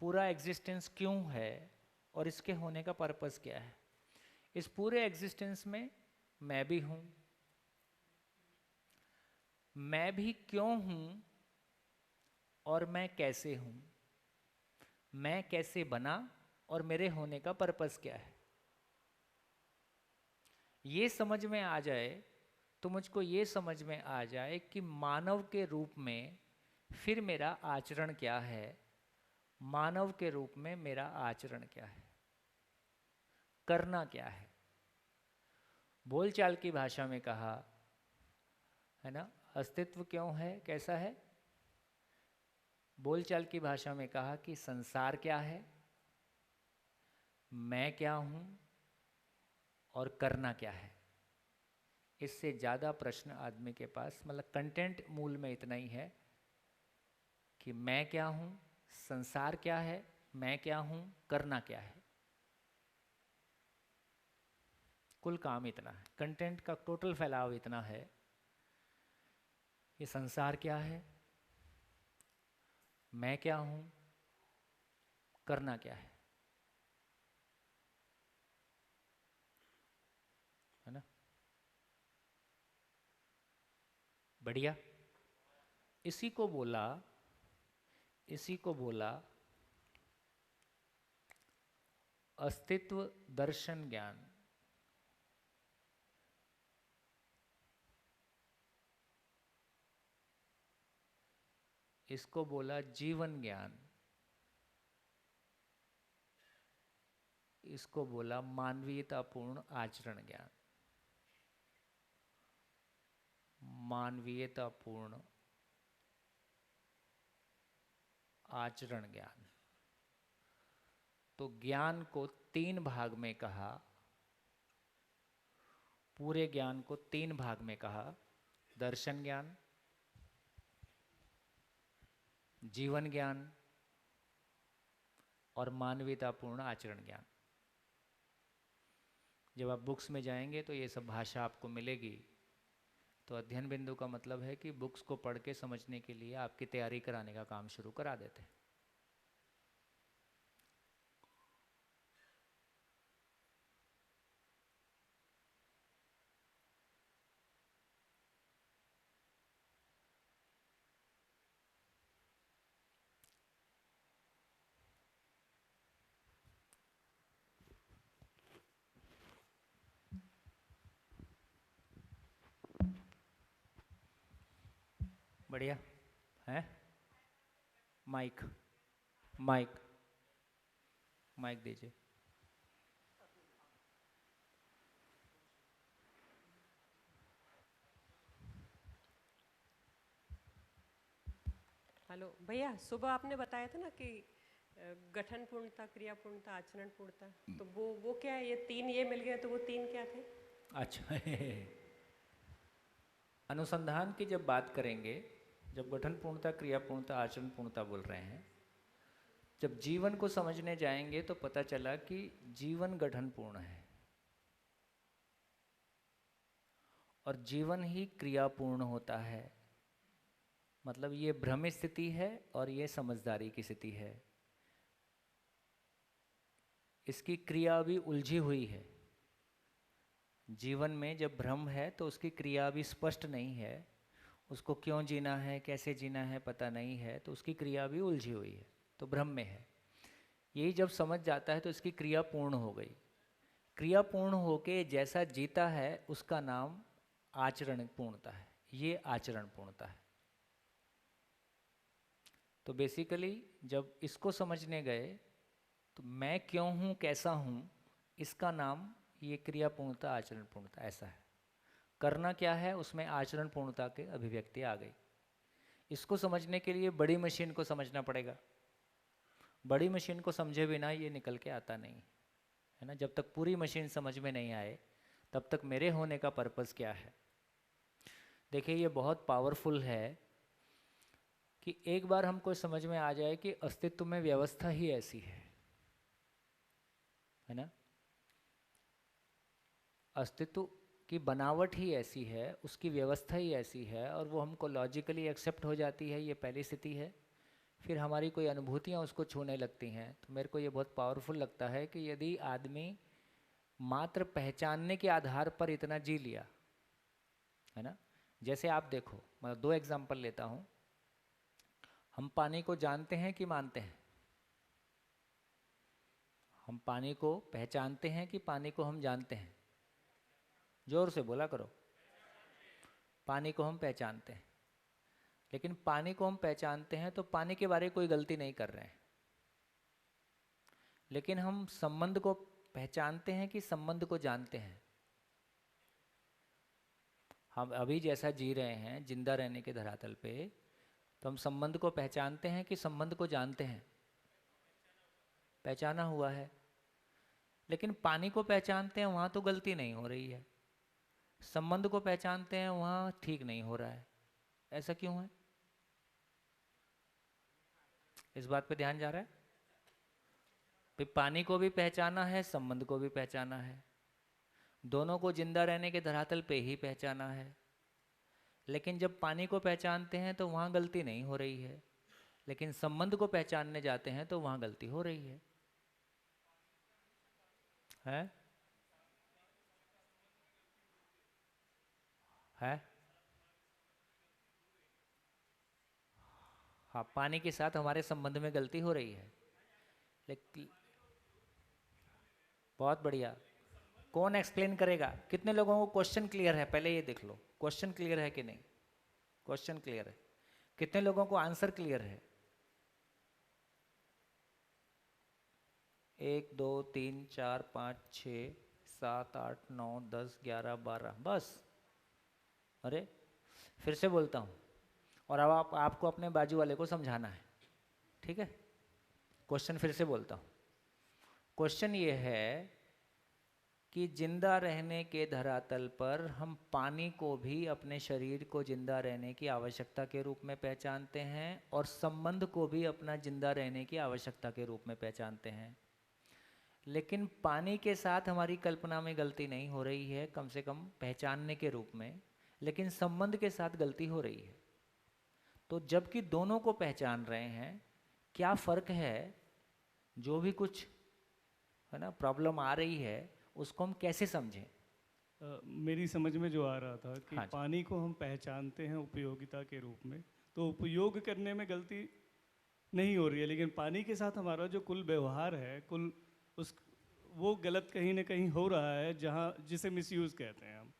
पूरा एग्जिस्टेंस क्यों है और इसके होने का पर्पस क्या है। इस पूरे एग्जिस्टेंस में मैं भी हूं, मैं भी क्यों हूं और मैं कैसे हूं, मैं कैसे बना और मेरे होने का पर्पस क्या है। ये समझ में आ जाए तो मुझको ये समझ में आ जाए कि मानव के रूप में फिर मेरा आचरण क्या है, मानव के रूप में मेरा आचरण क्या है, करना क्या है। बोलचाल की भाषा में कहा है ना, अस्तित्व क्यों है, कैसा है। बोलचाल की भाषा में कहा कि संसार क्या है, मैं क्या हूं और करना क्या है। इससे ज़्यादा प्रश्न आदमी के पास, मतलब कंटेंट मूल में इतना ही है कि मैं क्या हूं, संसार क्या है, मैं क्या हूं, करना क्या है। कुल काम इतना है, कंटेंट का टोटल फैलाव इतना है कि संसार क्या है, मैं क्या हूं, करना क्या है ना। बढ़िया। इसी को बोला अस्तित्व दर्शन ज्ञान। इसको बोला जीवन ज्ञान। इसको बोला मानवीयतापूर्ण आचरण ज्ञान। मानवीयतापूर्ण आचरण ज्ञान। तो ज्ञान को 3 भाग में कहा, पूरे ज्ञान को 3 भाग में कहा। दर्शन ज्ञान, जीवन ज्ञान और मानवीयतापूर्ण आचरण ज्ञान। जब आप बुक्स में जाएंगे तो ये सब भाषा आपको मिलेगी। तो अध्ययन बिंदु का मतलब है कि बुक्स को पढ़ के समझने के लिए आपकी तैयारी कराने का काम शुरू करा देते हैं। बढ़िया है। माइक माइक माइक दीजिए। हेलो भैया, सुबह आपने बताया था ना कि गठन पूर्णता, क्रिया पूर्णता, आचरण पूर्णता, तो वो क्या है? ये 3 ये मिल गए तो वो 3 क्या थे? अच्छा अनुसंधान की जब बात करेंगे, जब गठन पूर्णता, क्रिया पूर्णता, आचरण पूर्णता बोल रहे हैं, जब जीवन को समझने जाएंगे तो पता चला कि जीवन गठन पूर्ण है और जीवन ही क्रियापूर्ण होता है। मतलब ये भ्रम स्थिति है और ये समझदारी की स्थिति है। इसकी क्रिया भी उलझी हुई है। जीवन में जब भ्रम है तो उसकी क्रिया भी स्पष्ट नहीं है। उसको क्यों जीना है, कैसे जीना है पता नहीं है, तो उसकी क्रिया भी उलझी हुई है, तो भ्रम में है। यही जब समझ जाता है तो इसकी क्रिया पूर्ण हो गई। क्रिया पूर्ण होके जैसा जीता है उसका नाम आचरण पूर्णता है। ये आचरण पूर्णता है। तो बेसिकली जब इसको समझने गए तो मैं क्यों हूँ, कैसा हूँ, इसका नाम ये क्रिया पूर्णता, आचरण पूर्णता ऐसा है। करना क्या है, उसमें आचरण पूर्णता के अभिव्यक्ति आ गई। इसको समझने के लिए बड़ी मशीन को समझना पड़ेगा। बड़ी मशीन को समझे बिना ये निकल के आता नहीं है ना। जब तक पूरी मशीन समझ में नहीं आए तब तक मेरे होने का पर्पस क्या है। देखिए ये बहुत पावरफुल है कि एक बार हमको समझ में आ जाए कि अस्तित्व में व्यवस्था ही ऐसी है ना। अस्तित्व की बनावट ही ऐसी है, उसकी व्यवस्था ही ऐसी है और वो हमको लॉजिकली एक्सेप्ट हो जाती है। ये पहली स्थिति है। फिर हमारी कोई अनुभूतियाँ उसको छूने लगती हैं। तो मेरे को ये बहुत पावरफुल लगता है कि यदि आदमी मात्र पहचानने के आधार पर इतना जी लिया है ना। जैसे आप देखो, मैं 2 एग्जाम्पल लेता हूँ। हम पानी को जानते हैं कि मानते हैं? हम पानी को पहचानते हैं कि पानी को हम जानते हैं? जोर से बोला करो। पानी को हम पहचानते हैं। लेकिन पानी को हम पहचानते हैं तो पानी के बारे में कोई गलती नहीं कर रहे हैं। लेकिन हम संबंध को पहचानते हैं कि संबंध को जानते हैं? हम अभी जैसा जी रहे हैं जिंदा रहने के धरातल पे, तो हम संबंध को पहचानते हैं कि संबंध को जानते हैं? पहचाना हुआ है। लेकिन पानी को पहचानते हैं, वहाँ तो गलती नहीं हो रही है। संबंध को पहचानते हैं, वहाँ ठीक नहीं हो रहा है। ऐसा क्यों है? इस बात पे ध्यान जा रहा है? भाई पानी को भी पहचाना है, संबंध को भी पहचाना है, दोनों को जिंदा रहने के धरातल पे ही पहचाना है। लेकिन जब पानी को पहचानते हैं तो वहाँ गलती नहीं हो रही है। लेकिन संबंध को पहचानने जाते हैं तो वहाँ गलती हो रही है। है? है? हाँ, पानी के साथ हमारे संबंध में गलती हो रही है। लेकिन बहुत बढ़िया। कौन एक्सप्लेन करेगा? कितने लोगों को क्वेश्चन क्लियर है? पहले ये देख लो, क्वेश्चन क्लियर है कि नहीं। क्वेश्चन क्लियर है। कितने लोगों को आंसर क्लियर है? 1 2 3 4 5 6 7 8 9 10 11 12 बस। अरे फिर से बोलता हूँ, और अब आपको अपने बाजू वाले को समझाना है, ठीक है। क्वेश्चन फिर से बोलता हूँ। क्वेश्चन ये है कि जिंदा रहने के धरातल पर हम पानी को भी अपने शरीर को जिंदा रहने की आवश्यकता के रूप में पहचानते हैं और संबंध को भी अपना जिंदा रहने की आवश्यकता के रूप में पहचानते हैं। लेकिन पानी के साथ हमारी कल्पना में गलती नहीं हो रही है, कम से कम पहचानने के रूप में। लेकिन संबंध के साथ गलती हो रही है। तो जबकि दोनों को पहचान रहे हैं, क्या फ़र्क है? जो भी कुछ है ना प्रॉब्लम आ रही है, उसको हम कैसे समझें? मेरी समझ में जो आ रहा था कि हाँ जी। पानी को हम पहचानते हैं उपयोगिता के रूप में, तो उपयोग करने में गलती नहीं हो रही है। लेकिन पानी के साथ हमारा जो कुल व्यवहार है, कुल उस वो गलत कहीं ना कहीं हो रहा है, जहाँ जिसे मिसयूज़ कहते हैं हम।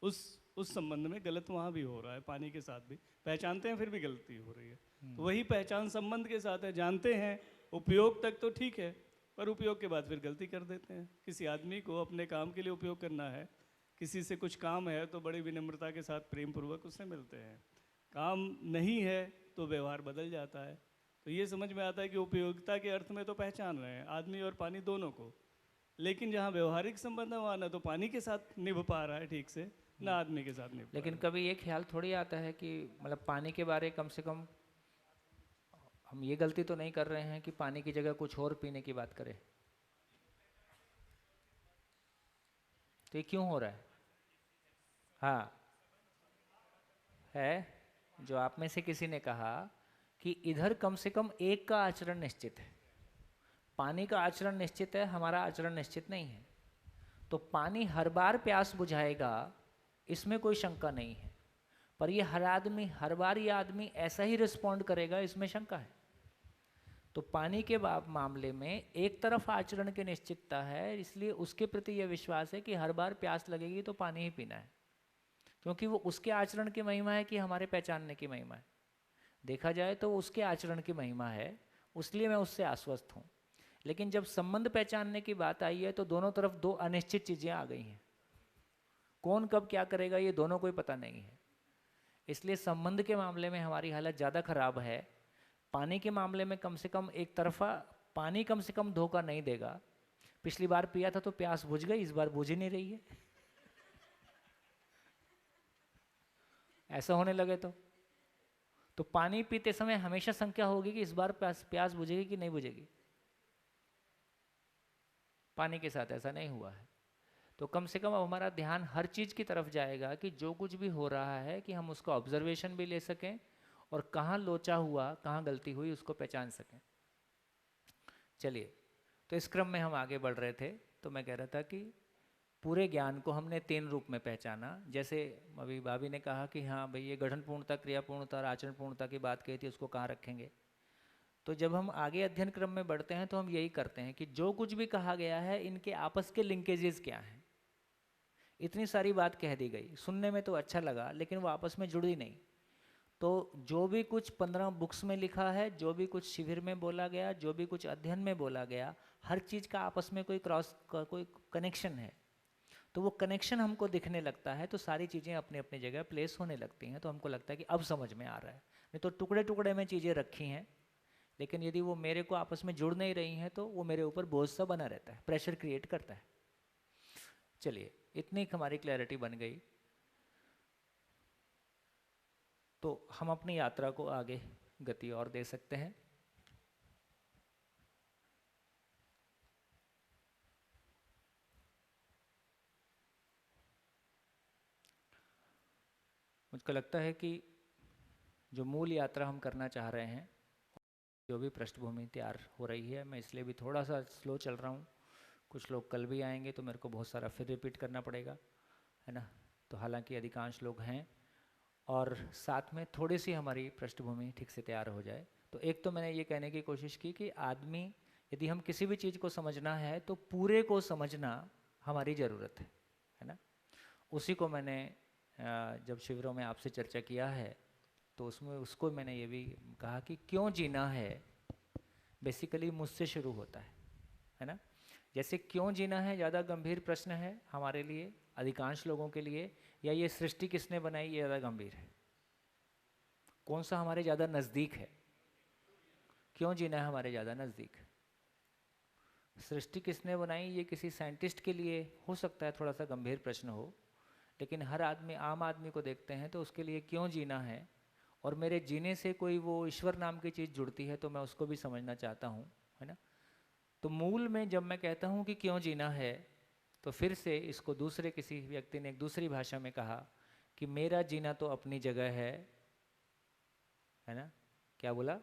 उस संबंध में गलत वहाँ भी हो रहा है। पानी के साथ भी पहचानते हैं, फिर भी गलती हो रही है। तो वही पहचान संबंध के साथ है। जानते हैं, उपयोग तक तो ठीक है, पर उपयोग के बाद फिर गलती कर देते हैं। किसी आदमी को अपने काम के लिए उपयोग करना है, किसी से कुछ काम है तो बड़ी विनम्रता के साथ प्रेम पूर्वक उससे मिलते हैं। काम नहीं है तो व्यवहार बदल जाता है। तो ये समझ में आता है कि उपयोगिता के अर्थ में तो पहचान रहे हैं आदमी और पानी दोनों को, लेकिन जहाँ व्यवहारिक संबंध है वहाँ ना तो पानी के साथ निभ पा रहा है ठीक से, ना आदमी के साथ निभ पा लेकिन रहा कभी ये ख्याल थोड़ी आता है कि मतलब पानी के बारे कम से कम हम ये गलती तो नहीं कर रहे हैं कि पानी की जगह कुछ और पीने की बात करें। तो ये क्यों हो रहा है? हाँ, है जो आप में से किसी ने कहा कि इधर कम से कम एक का आचरण निश्चित है, पानी का आचरण निश्चित है, हमारा आचरण निश्चित नहीं है। तो पानी हर बार प्यास बुझाएगा, इसमें कोई शंका नहीं है, पर ये हर बार ये आदमी ऐसा ही रिस्पॉन्ड करेगा, इसमें शंका है। तो पानी के मामले में एक तरफ आचरण की निश्चितता है, इसलिए उसके प्रति यह विश्वास है कि हर बार प्यास लगेगी तो पानी ही पीना है, क्योंकि वो उसके आचरण की महिमा है कि हमारे पहचानने की महिमा है। देखा जाए तो वो उसके आचरण की महिमा है, इसलिए मैं उससे आश्वस्त हूँ। लेकिन जब संबंध पहचानने की बात आई है तो दोनों तरफ दो अनिश्चित चीज़ें आ गई हैं। कौन कब क्या करेगा ये दोनों को ही पता नहीं है, इसलिए संबंध के मामले में हमारी हालत ज़्यादा खराब है। पानी के मामले में कम से कम एक तरफा पानी कम से कम धोखा नहीं देगा। पिछली बार पिया था तो प्यास बुझ गई, इस बार बुझ ही नहीं रही है। ऐसा होने लगे तो पानी पीते समय हमेशा शंका होगी कि इस बार प्यास बुझेगी कि नहीं बुझेगी। पानी के साथ ऐसा नहीं हुआ है। तो कम से कम अब हमारा ध्यान हर चीज़ की तरफ जाएगा कि जो कुछ भी हो रहा है कि हम उसका ऑब्जर्वेशन भी ले सकें और कहाँ लोचा हुआ, कहाँ गलती हुई उसको पहचान सकें। चलिए, तो इस क्रम में हम आगे बढ़ रहे थे। तो मैं कह रहा था कि पूरे ज्ञान को हमने 3 रूप में पहचाना। जैसे अभी भाभी ने कहा कि हाँ भाई, ये गठन पूर्णता, क्रिया पूर्णता और आचरण पूर्णता की बात कही थी, उसको कहाँ रखेंगे। तो जब हम आगे अध्ययन क्रम में बढ़ते हैं तो हम यही करते हैं कि जो कुछ भी कहा गया है इनके आपस के लिंकेजेस क्या हैं। इतनी सारी बात कह दी गई, सुनने में तो अच्छा लगा, लेकिन वो आपस में जुड़ी नहीं। तो जो भी कुछ 15 बुक्स में लिखा है, जो भी कुछ शिविर में बोला गया, जो भी कुछ अध्ययन में बोला गया, हर चीज़ का आपस में कोई कोई कनेक्शन है। तो वो कनेक्शन हमको दिखने लगता है तो सारी चीज़ें अपनी अपनी जगह प्लेस होने लगती हैं। तो हमको लगता है कि अब समझ में आ रहा है। नहीं तो टुकड़े टुकड़े में चीज़ें रखी हैं, लेकिन यदि वो मेरे को आपस में जुड़ नहीं रही हैं तो वो मेरे ऊपर बोझ सा बना रहता है, प्रेशर क्रिएट करता है। चलिए, इतनी हमारी क्लैरिटी बन गई तो हम अपनी यात्रा को आगे गति और दे सकते हैं। मुझको लगता है कि जो मूल यात्रा हम करना चाह रहे हैं, जो भी पृष्ठभूमि तैयार हो रही है, मैं इसलिए भी थोड़ा सा स्लो चल रहा हूँ। कुछ लोग कल भी आएंगे तो मेरे को बहुत सारा फिर रिपीट करना पड़ेगा, है ना। तो हालांकि अधिकांश लोग हैं और साथ में थोड़ी सी हमारी पृष्ठभूमि ठीक से तैयार हो जाए। तो एक तो मैंने ये कहने की कोशिश की कि आदमी, यदि हम किसी भी चीज़ को समझना है तो पूरे को समझना हमारी ज़रूरत है ना। उसी को मैंने जब शिविरों में आपसे चर्चा किया है तो उसमें उसको मैंने ये भी कहा कि क्यों जीना है बेसिकली मुझसे शुरू होता है ना। जैसे क्यों जीना है ज़्यादा गंभीर प्रश्न है हमारे लिए, अधिकांश लोगों के लिए, या ये सृष्टि किसने बनाई ये ज़्यादा गंभीर है। कौन सा हमारे ज़्यादा नज़दीक है? क्यों जीना है हमारे ज़्यादा नज़दीक। सृष्टि किसने बनाई ये किसी साइंटिस्ट के लिए हो सकता है थोड़ा सा गंभीर प्रश्न हो, लेकिन हर आदमी, आम आदमी को देखते हैं तो उसके लिए क्यों जीना है, और मेरे जीने से कोई वो ईश्वर नाम की चीज़ जुड़ती है तो मैं उसको भी समझना चाहता हूँ, है ना। तो मूल में जब मैं कहता हूँ कि क्यों जीना है, तो फिर से इसको दूसरे किसी व्यक्ति ने एक दूसरी भाषा में कहा कि मेरा जीना तो अपनी जगह है ना। क्या बोला?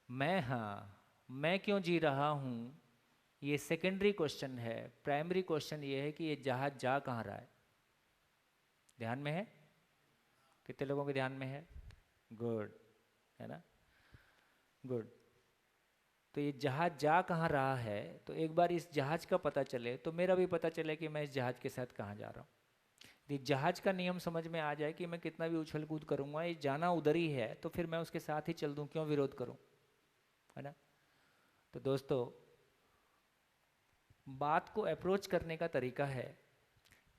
मैं क्यों जी रहा हूँ ये सेकेंडरी क्वेश्चन है। प्राइमरी क्वेश्चन ये है कि ये जहाज जा कहाँ रहा है। ध्यान में है? कितने लोगों के ध्यान में है? गुड, है ना, गुड। तो ये जहाज जा कहाँ रहा है, तो एक बार इस जहाज का पता चले तो मेरा भी पता चले कि मैं इस जहाज के साथ कहाँ जा रहा हूँ। यदि जहाज का नियम समझ में आ जाए कि मैं कितना भी उछल कूद करूँगा, ये जाना उधर ही है, तो फिर मैं उसके साथ ही चल दूँ, क्यों विरोध करूँ, है ना। तो दोस्तों, बात को अप्रोच करने का तरीका है,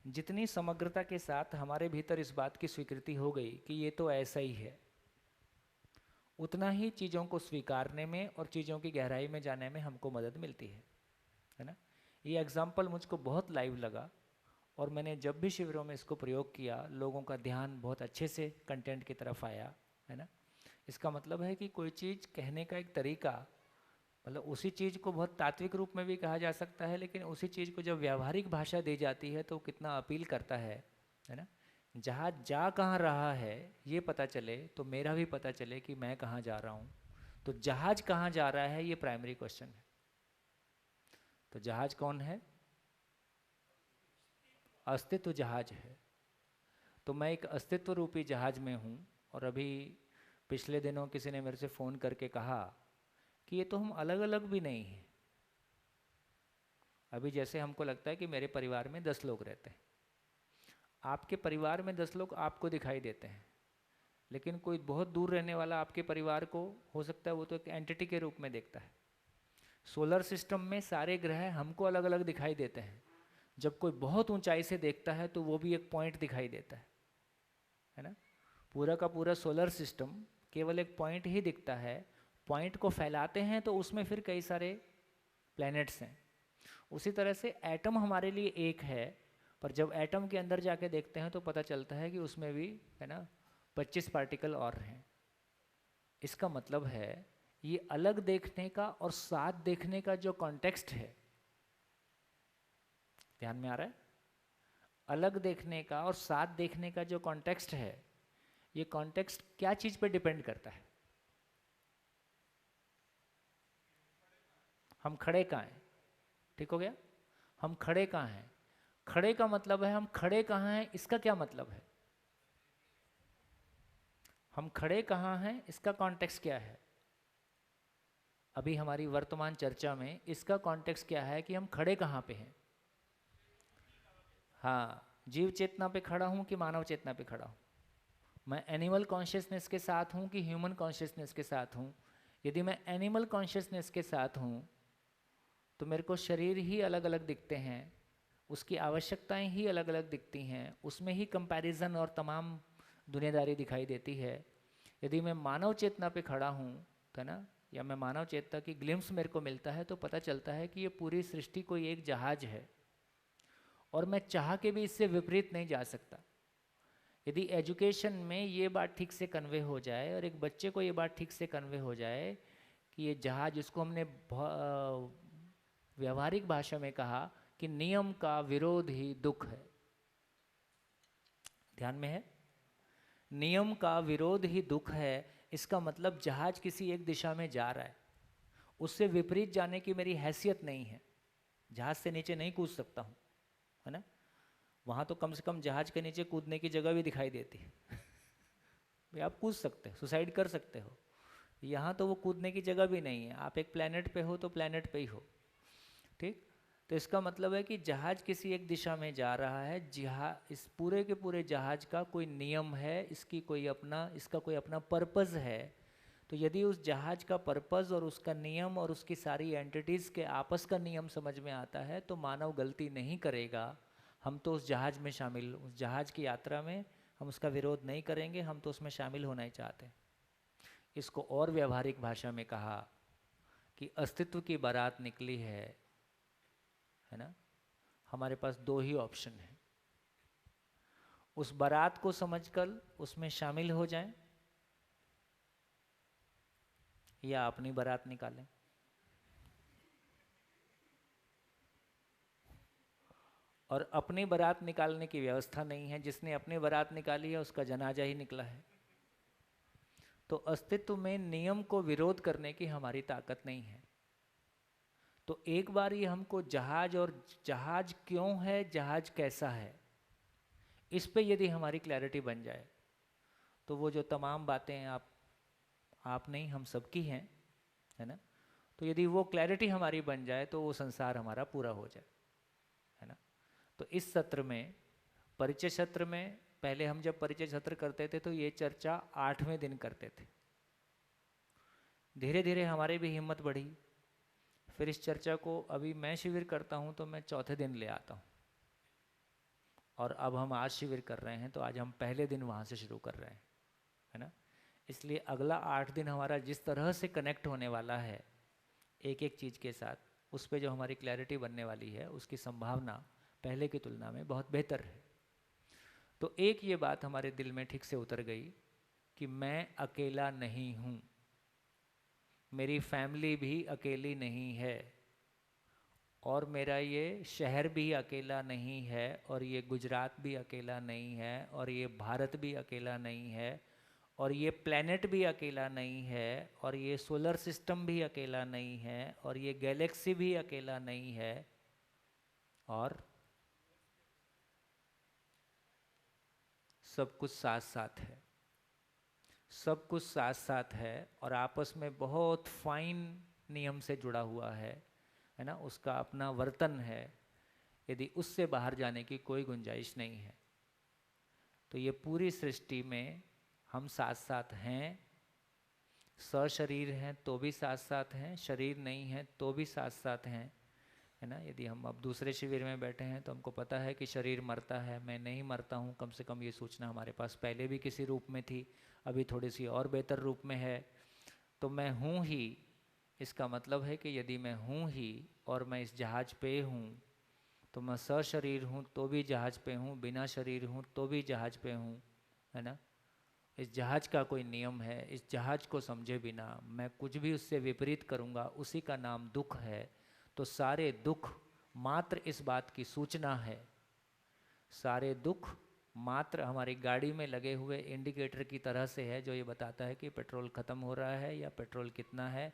जितनी समग्रता के साथ हमारे भीतर इस बात की स्वीकृति हो गई कि ये तो ऐसा ही है, उतना ही चीज़ों को स्वीकारने में और चीज़ों की गहराई में जाने में हमको मदद मिलती है ना। ये एग्जाम्पल मुझको बहुत लाइव लगा, और मैंने जब भी शिविरों में इसको प्रयोग किया लोगों का ध्यान बहुत अच्छे से कंटेंट की तरफ आया, है ना। इसका मतलब है कि कोई चीज़ कहने का एक तरीका, मतलब उसी चीज़ को बहुत तात्विक रूप में भी कहा जा सकता है, लेकिन उसी चीज़ को जब व्यावहारिक भाषा दी जाती है तो कितना अपील करता है ना। जहाज जा कहाँ रहा है ये पता चले तो मेरा भी पता चले कि मैं कहाँ जा रहा हूँ। तो जहाज कहाँ जा रहा है ये प्राइमरी क्वेश्चन है। तो जहाज कौन है? अस्तित्व जहाज है। तो मैं एक अस्तित्व रूपी जहाज में हूँ, और अभी पिछले दिनों किसी ने मेरे से फ़ोन करके कहा कि ये तो हम अलग अलग भी नहीं हैं। अभी जैसे हमको लगता है कि मेरे परिवार में 10 लोग रहते हैं, आपके परिवार में 10 लोग आपको दिखाई देते हैं, लेकिन कोई बहुत दूर रहने वाला आपके परिवार को हो सकता है वो तो एक एंटिटी के रूप में देखता है। सोलर सिस्टम में सारे ग्रह हमको अलग अलग दिखाई देते हैं, जब कोई बहुत ऊंचाई से देखता है तो वो भी एक पॉइंट दिखाई देता है ना। पूरा का पूरा सोलर सिस्टम केवल एक पॉइंट ही दिखता है। पॉइंट को फैलाते हैं तो उसमें फिर कई सारे प्लैनेट्स हैं। उसी तरह से एटम हमारे लिए एक है, पर जब एटम के अंदर जाके देखते हैं तो पता चलता है कि उसमें भी, है ना, 25 पार्टिकल और हैं। इसका मतलब है ये अलग देखने का और साथ देखने का जो कॉन्टेक्स्ट है, ध्यान में आ रहा है? अलग देखने का और साथ देखने का जो कॉन्टेक्स्ट है, ये कॉन्टेक्स्ट क्या चीज पे डिपेंड करता है? हम खड़े कहाँ हैं? ठीक हो गया? हम खड़े कहाँ हैं? खड़े का मतलब है हम खड़े कहाँ हैं, इसका क्या मतलब है? हम खड़े कहाँ हैं इसका कॉन्टेक्स्ट क्या है? अभी हमारी वर्तमान चर्चा में इसका कॉन्टेक्स्ट क्या है कि हम खड़े कहाँ पे हैं? हाँ, जीव चेतना पे खड़ा हूँ कि मानव चेतना पे खड़ा हूँ? मैं एनिमल कॉन्शियसनेस के साथ हूँ कि ह्यूमन कॉन्शियसनेस के साथ हूँ? यदि मैं एनिमल कॉन्शियसनेस के साथ हूँ तो मेरे को शरीर ही अलग अलग दिखते हैं, उसकी आवश्यकताएं ही अलग अलग दिखती हैं, उसमें ही कंपैरिजन और तमाम दुनियादारी दिखाई देती है। यदि मैं मानव चेतना पे खड़ा हूँ, है ना, या मैं मानव चेतना की ग्लिम्स मेरे को मिलता है तो पता चलता है कि ये पूरी सृष्टि कोई एक जहाज है, और मैं चाह के भी इससे विपरीत नहीं जा सकता। यदि एजुकेशन में ये बात ठीक से कन्वे हो जाए और एक बच्चे को ये बात ठीक से कन्वे हो जाए कि ये जहाज, जिसको हमने व्यावहारिक भाषा में कहा कि नियम का विरोध ही दुख है। ध्यान में है? नियम का विरोध ही दुख है। इसका मतलब जहाज किसी एक दिशा में जा रहा है, उससे विपरीत जाने की मेरी हैसियत नहीं है। जहाज से नीचे नहीं कूद सकता हूँ, है ना। वहाँ तो कम से कम जहाज के नीचे कूदने की जगह भी दिखाई देती है भाई आप कूद सकते हो, सुसाइड कर सकते हो। यहाँ तो वो कूदने की जगह भी नहीं है। आप एक प्लेनेट पे हो तो प्लेनेट पे ही हो, ठीक। तो इसका मतलब है कि जहाज किसी एक दिशा में जा रहा है। इस पूरे के पूरे जहाज का कोई नियम है, इसका कोई अपना पर्पज़ है। तो यदि उस जहाज का पर्पज़ और उसका नियम और उसकी सारी एंटिटीज़ के आपस का नियम समझ में आता है तो मानव गलती नहीं करेगा। हम तो उस जहाज में शामिल, उस जहाज की यात्रा में हम उसका विरोध नहीं करेंगे, हम तो उसमें शामिल होना ही चाहते हैं। इसको और व्यवहारिक भाषा में कहा कि अस्तित्व की बारात निकली है ना। हमारे पास 2 ही ऑप्शन है, उस बारात को समझकर उसमें शामिल हो जाएं या अपनी बारात निकालें। और अपनी बारात निकालने की व्यवस्था नहीं है। जिसने अपनी बारात निकाली है उसका जनाजा ही निकला है। तो अस्तित्व में नियम को विरोध करने की हमारी ताकत नहीं है। तो एक बार ये हमको जहाज, और जहाज क्यों है, जहाज कैसा है, इस पे यदि हमारी क्लैरिटी बन जाए तो वो जो तमाम बातें आप नहीं, हम सबकी हैं, है ना। तो यदि वो क्लैरिटी हमारी बन जाए तो वो संसार हमारा पूरा हो जाए, है ना। तो इस सत्र में, परिचय सत्र में, पहले हम जब परिचय सत्र करते थे तो ये चर्चा 8वें दिन करते थे। धीरे धीरे हमारी भी हिम्मत बढ़ी। फिर इस चर्चा को अभी मैं शिविर करता हूँ तो मैं 4थे दिन ले आता हूँ, और अब हम आज शिविर कर रहे हैं तो आज हम पहले दिन वहाँ से शुरू कर रहे हैं, है ना। इसलिए अगला 8 दिन हमारा जिस तरह से कनेक्ट होने वाला है एक एक चीज़ के साथ, उस पे जो हमारी क्लैरिटी बनने वाली है उसकी संभावना पहले की तुलना में बहुत बेहतर है। तो एक ये बात हमारे दिल में ठीक से उतर गई कि मैं अकेला नहीं हूँ, मेरी फैमिली भी अकेली नहीं है, और मेरा ये शहर भी अकेला नहीं है, और ये गुजरात भी अकेला नहीं है, और ये भारत भी अकेला नहीं है, और ये प्लेनेट भी अकेला नहीं है, और ये सोलर सिस्टम भी अकेला नहीं है, और ये गैलेक्सी भी अकेला नहीं है, और सब कुछ साथ साथ है, सब कुछ साथ साथ है, और आपस में बहुत फाइन नियम से जुड़ा हुआ है ना, उसका अपना वर्तन है, यदि उससे बाहर जाने की कोई गुंजाइश नहीं है। तो ये पूरी सृष्टि में हम साथ साथ हैं, सशरीर हैं तो भी साथ साथ हैं, शरीर नहीं है तो भी साथ साथ हैं, है ना। यदि हम अब दूसरे शिविर में बैठे हैं तो हमको पता है कि शरीर मरता है, मैं नहीं मरता हूँ, कम से कम ये सूचना हमारे पास पहले भी किसी रूप में थी, अभी थोड़ी सी और बेहतर रूप में है। तो मैं हूँ ही, इसका मतलब है कि यदि मैं हूँ ही और मैं इस जहाज पे हूँ, तो मैं सशरीर हूँ तो भी जहाज पे हूँ, बिना शरीर हूँ तो भी जहाज पे हूँ, है ना। इस जहाज का कोई नियम है, इस जहाज को समझे बिना मैं कुछ भी उससे विपरीत करूँगा, उसी का नाम दुख है। तो सारे दुख मात्र इस बात की सूचना है, सारे दुख मात्र हमारी गाड़ी में लगे हुए इंडिकेटर की तरह से है, जो ये बताता है कि पेट्रोल ख़त्म हो रहा है या पेट्रोल कितना है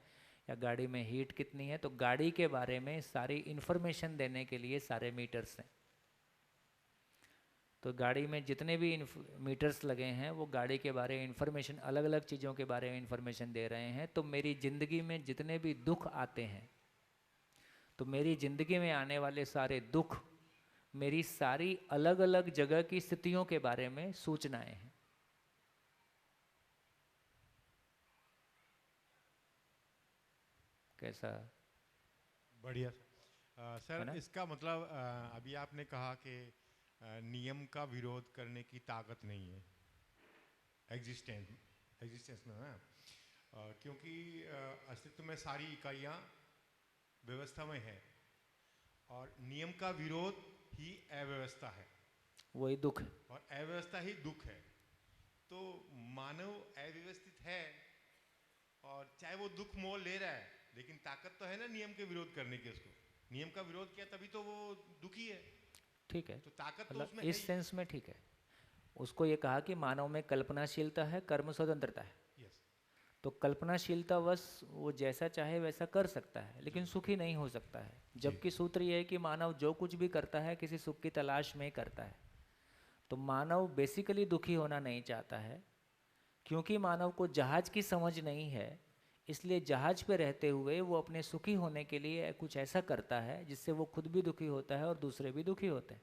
या गाड़ी में हीट कितनी है। तो गाड़ी के बारे में सारी इन्फॉर्मेशन देने के लिए सारे मीटर्स हैं। तो गाड़ी में जितने भी मीटर्स लगे हैं वो गाड़ी के बारे में इन्फॉर्मेशन, अलग अलग चीज़ों के बारे में इन्फॉर्मेशन दे रहे हैं। तो मेरी ज़िंदगी में जितने भी दुख आते हैं, तो मेरी ज़िंदगी में आने वाले सारे दुख मेरी सारी अलग अलग जगह की स्थितियों के बारे में सूचनाएं हैं। कैसा? बढ़िया है सर। ना? इसका मतलब अभी आपने कहा कि नियम का विरोध करने की ताकत नहीं है एग्जिस्टेंस में, है क्योंकि अस्तित्व में सारी इकाइयाँ व्यवस्था में है, और नियम का विरोध ही अव्यवस्था है, वही दुख है, और अव्यवस्था ही दुख है। तो मानव अव्यवस्थित है, और चाहे वो दुख मोल ले रहा है, लेकिन ताकत तो है ना नियम के विरोध करने की। उसको नियम का विरोध किया तभी तो वो दुखी है। ठीक है, तो ताकत तो मतलब उसमें इस सेंस में ठीक है। उसको ये कहा कि मानव में कल्पनाशीलता है, कर्म स्वतंत्रता है। यस। तो कल्पनाशीलता वश वो जैसा चाहे वैसा कर सकता है, लेकिन सुखी नहीं हो सकता है। जबकि सूत्र ये है कि मानव जो कुछ भी करता है किसी सुख की तलाश में करता है। तो मानव बेसिकली दुखी होना नहीं चाहता है, क्योंकि मानव को जहाज की समझ नहीं है, इसलिए जहाज पे रहते हुए वो अपने सुखी होने के लिए कुछ ऐसा करता है जिससे वो खुद भी दुखी होता है और दूसरे भी दुखी होते हैं।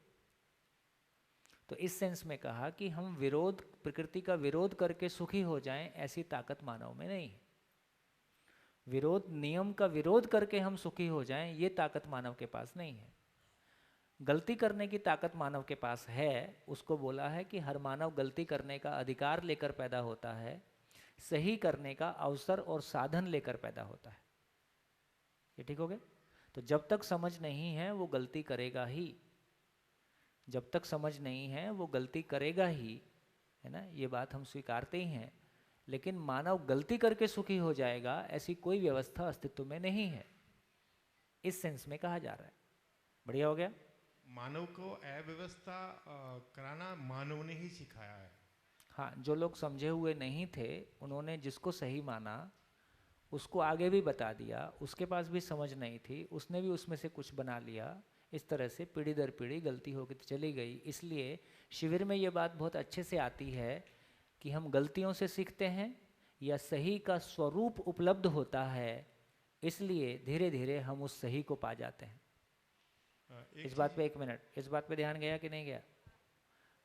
तो इस सेंस में कहा कि हम विरोध, प्रकृति का विरोध करके सुखी हो जाएं, ऐसी ताकत मानव में नहीं है। विरोध, नियम का विरोध करके हम सुखी हो जाएं, ये ताकत मानव के पास नहीं है। गलती करने की ताकत मानव के पास है। उसको बोला है कि हर मानव गलती करने का अधिकार लेकर पैदा होता है, सही करने का अवसर और साधन लेकर पैदा होता है। ये ठीक हो गया? तो जब तक समझ नहीं है वो गलती करेगा ही, जब तक समझ नहीं है वो गलती करेगा ही, है ना। ये बात हम स्वीकारते ही हैं। लेकिन मानव गलती करके सुखी हो जाएगा, ऐसी कोई व्यवस्था अस्तित्व में नहीं है, इस सेंस में कहा जा रहा है। बढ़िया हो गया? मानव को अव्यवस्था कराना मानव ने ही सिखाया है। हाँ, जो लोग समझे हुए नहीं थे उन्होंने जिसको सही माना उसको आगे भी बता दिया, उसके पास भी समझ नहीं थी, उसने भी उसमें से कुछ बना लिया। इस तरह से पीढ़ी दर पीढ़ी गलती होकर चली गई। इसलिए शिविर में ये बात बहुत अच्छे से आती है कि हम गलतियों से सीखते हैं या सही का स्वरूप उपलब्ध होता है, इसलिए धीरे धीरे हम उस सही को पा जाते हैं। इस बात पे 1 मिनट, इस बात पे ध्यान गया कि नहीं गया?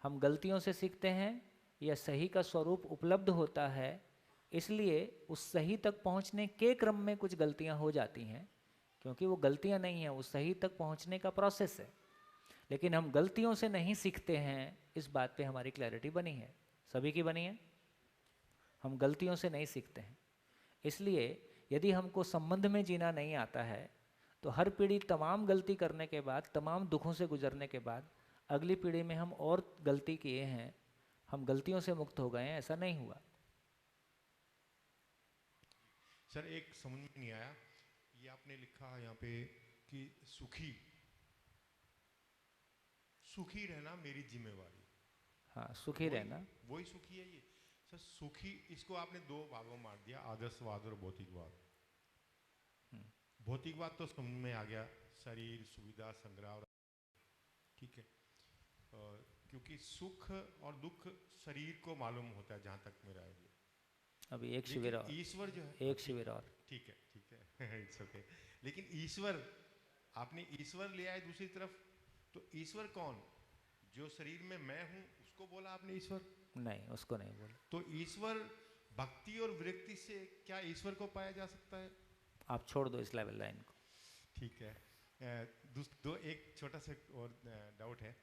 हम गलतियों से सीखते हैं या सही का स्वरूप उपलब्ध होता है, इसलिए उस सही तक पहुंचने के क्रम में कुछ गलतियां हो जाती हैं, क्योंकि वो गलतियां नहीं हैं, उस सही तक पहुंचने का प्रोसेस है। लेकिन हम गलतियों से नहीं सीखते हैं, इस बात पे हमारी क्लैरिटी बनी है, सभी की बनी है। हम गलतियों से नहीं सीखते हैं। इसलिए यदि हमको संबंध में जीना नहीं आता है तो हर पीढ़ी तमाम गलती करने के बाद, तमाम दुखों से गुजरने के बाद अगली पीढ़ी में हम और गलती किए हैं, हम गलतियों से मुक्त हो गए हैं, ऐसा नहीं हुआ। सर एक समझ में नहीं आया, ये आपने लिखा यहाँ पे कि सुखी सुखी रहना मेरी जिम्मेवारी। हाँ, सुखी रहना वही सुखी है ये सर। सुखी इसको आपने दो भागों में बांट दिया, आदर्शवाद और भौतिकवाद। भौतिकवाद तो समझ में आ गया, शरीर, सुविधा, संग्रह और ठीक है, क्योंकि सुख और दुख शरीर को मालूम होता है जहाँ तक मेरा आइडिया। अभी एक शिविर और, ईश्वर जो है, एक शिविर और, ठीक है इट्स ओके। लेकिन ईश्वर, आपने ईश्वर लिया है दूसरी तरफ, तो ईश्वर कौन? जो शरीर में मैं हूँ उसको बोला आपने ईश्वर? नहीं, उसको नहीं बोला। तो ईश्वर भक्ति और विरक्ति से क्या ईश्वर को पाया जा सकता है? आप छोड़ दो इस लेवल लाइन को। ठीक है। दो एक छोटा सा और डाउट है,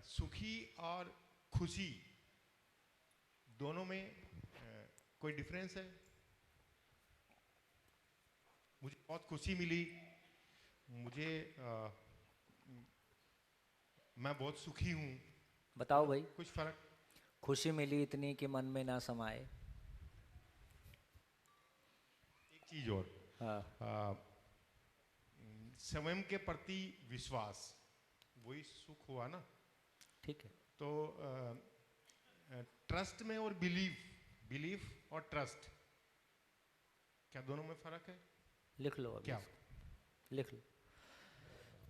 सुखी और खुशी दोनों में कोई डिफरेंस है? मुझे बहुत खुशी मिली, मुझे मैं बहुत सुखी हूँ। बताओ भाई, कुछ फर्क? खुशी मिली इतनी कि मन में ना समाए। एक चीज और, हाँ, स्वयं के प्रति विश्वास, वही सुख हुआ ना? ठीक है। तो ट्रस्ट में और बिलीफ और ट्रस्ट, क्या दोनों में फर्क है? लिख लो अभी, क्या? लिख लो।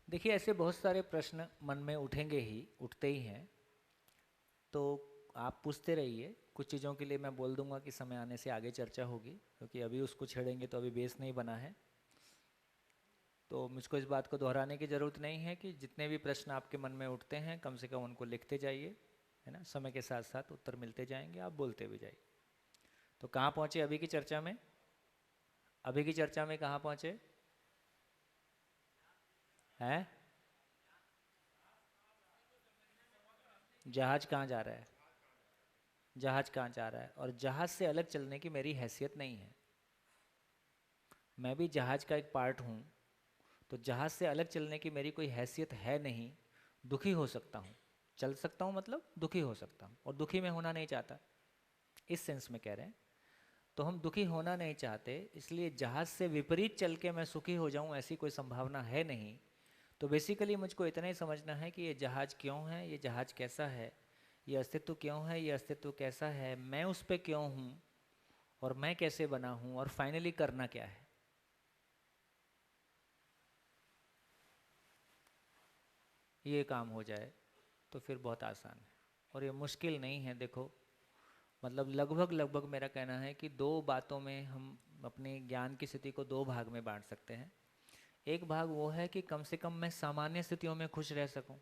देखिए, ऐसे बहुत सारे प्रश्न मन में उठेंगे ही, उठते ही हैं, तो आप पूछते रहिए। कुछ चीज़ों के लिए मैं बोल दूंगा कि समय आने से आगे चर्चा होगी, क्योंकि अभी उसको छेड़ेंगे तो अभी बेस नहीं बना है। तो मुझको इस बात को दोहराने की ज़रूरत नहीं है कि जितने भी प्रश्न आपके मन में उठते हैं कम से कम उनको लिखते जाइए, है ना। समय के साथ साथ उत्तर मिलते जाएंगे, आप बोलते भी जाइए। तो कहाँ पहुँचे अभी की चर्चा में? अभी की चर्चा में कहाँ पहुँचे हैं? जहाज कहाँ जा रहा है? जहाज कहाँ जा रहा है? और जहाज से अलग चलने की मेरी हैसियत नहीं है। मैं भी जहाज का एक पार्ट हूँ, तो जहाज से अलग चलने की मेरी कोई हैसियत है नहीं। दुखी हो सकता हूँ, चल सकता हूँ, मतलब दुखी हो सकता हूँ, और दुखी मैं होना नहीं चाहता, इस सेंस में कह रहे हैं। तो हम दुखी होना नहीं चाहते, इसलिए जहाज से विपरीत चल के मैं सुखी हो जाऊँ ऐसी कोई संभावना है नहीं। तो बेसिकली मुझको इतना ही समझना है कि ये जहाज क्यों है, ये जहाज कैसा है, ये अस्तित्व क्यों है, ये अस्तित्व कैसा है, मैं उस पर क्यों हूँ, और मैं कैसे बना हूँ, और फाइनली करना क्या है। ये काम हो जाए तो फिर बहुत आसान है, और ये मुश्किल नहीं है। देखो, मतलब लगभग मेरा कहना है कि दो बातों में हम अपने ज्ञान की स्थिति को दो भाग में बांट सकते हैं। एक भाग वो है कि कम से कम मैं सामान्य स्थितियों में खुश रह सकूं।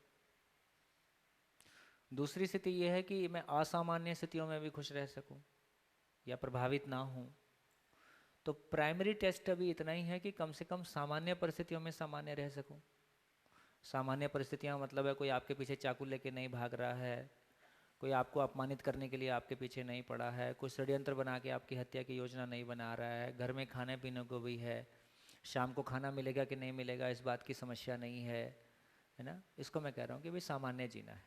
दूसरी स्थिति ये है कि मैं असामान्य स्थितियों में भी खुश रह सकूं या प्रभावित ना हूं। तो प्राइमरी टेस्ट अभी इतना ही है कि कम से कम सामान्य परिस्थितियों में सामान्य रह सकूं। सामान्य परिस्थितियां मतलब है कोई आपके पीछे चाकू लेके नहीं भाग रहा है, कोई आपको अपमानित करने के लिए आपके पीछे नहीं पड़ा है, कोई षड्यंत्र बना के आपकी हत्या की योजना नहीं बना रहा है, घर में खाने पीने को भी है, शाम को खाना मिलेगा कि नहीं मिलेगा इस बात की समस्या नहीं है, है ना। इसको मैं कह रहा हूँ कि भाई सामान्य जीना है।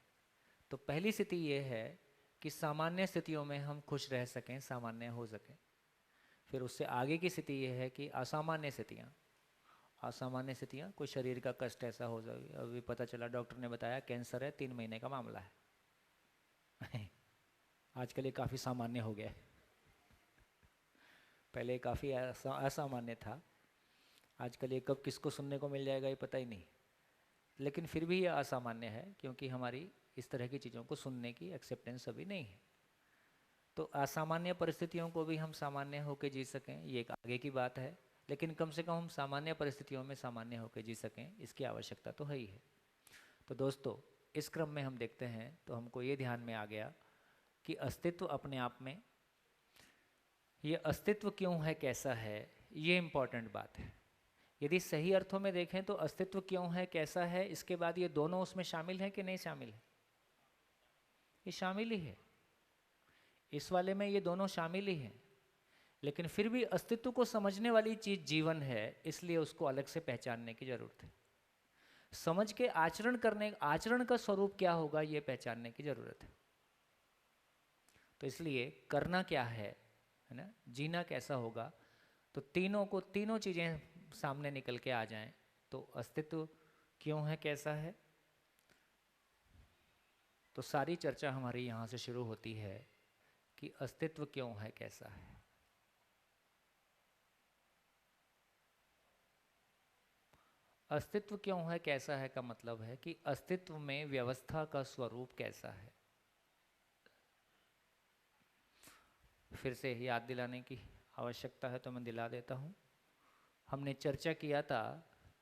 तो पहली स्थिति ये है कि सामान्य स्थितियों में हम खुश रह सकें, सामान्य हो सकें। फिर उससे आगे की स्थिति ये है कि असामान्य स्थितियाँ, कोई शरीर का कष्ट ऐसा हो जाए, अभी पता चला डॉक्टर ने बताया कैंसर है, 3 महीने का मामला है। आजकल ये काफ़ी सामान्य हो गया है, पहले काफ़ी असामान्य था। आजकल ये कब किसको सुनने को मिल जाएगा ये पता ही नहीं, लेकिन फिर भी ये असामान्य है क्योंकि हमारी इस तरह की चीज़ों को सुनने की एक्सेप्टेंस अभी नहीं है। तो असामान्य परिस्थितियों को भी हम सामान्य होकर जी सकें, ये एक आगे की बात है, लेकिन कम से कम हम सामान्य परिस्थितियों में सामान्य होकर जी सकें, इसकी आवश्यकता तो है ही है। तो दोस्तों, इस क्रम में हम देखते हैं तो हमको ये ध्यान में आ गया कि अस्तित्व अपने आप में, ये अस्तित्व क्यों है, कैसा है, ये इम्पॉर्टेंट बात है। यदि सही अर्थों में देखें तो अस्तित्व क्यों है, कैसा है, इसके बाद ये दोनों उसमें शामिल हैं कि नहीं शामिल है? ये शामिल ही है। इस वाले में ये दोनों शामिल ही हैं, लेकिन फिर भी अस्तित्व को समझने वाली चीज जीवन है, इसलिए उसको अलग से पहचानने की जरूरत है। समझ के आचरण का स्वरूप क्या होगा ये पहचानने की जरूरत है। तो इसलिए करना क्या है ना, जीना कैसा होगा, तो तीनों चीजें सामने निकल के आ जाएं तो अस्तित्व क्यों है, कैसा है, तो सारी चर्चा हमारी यहाँ से शुरू होती है कि अस्तित्व क्यों है, कैसा है। अस्तित्व क्यों है, कैसा है का मतलब है कि अस्तित्व में व्यवस्था का स्वरूप कैसा है। फिर से याद दिलाने की आवश्यकता है तो मैं दिला देता हूँ। हमने चर्चा किया था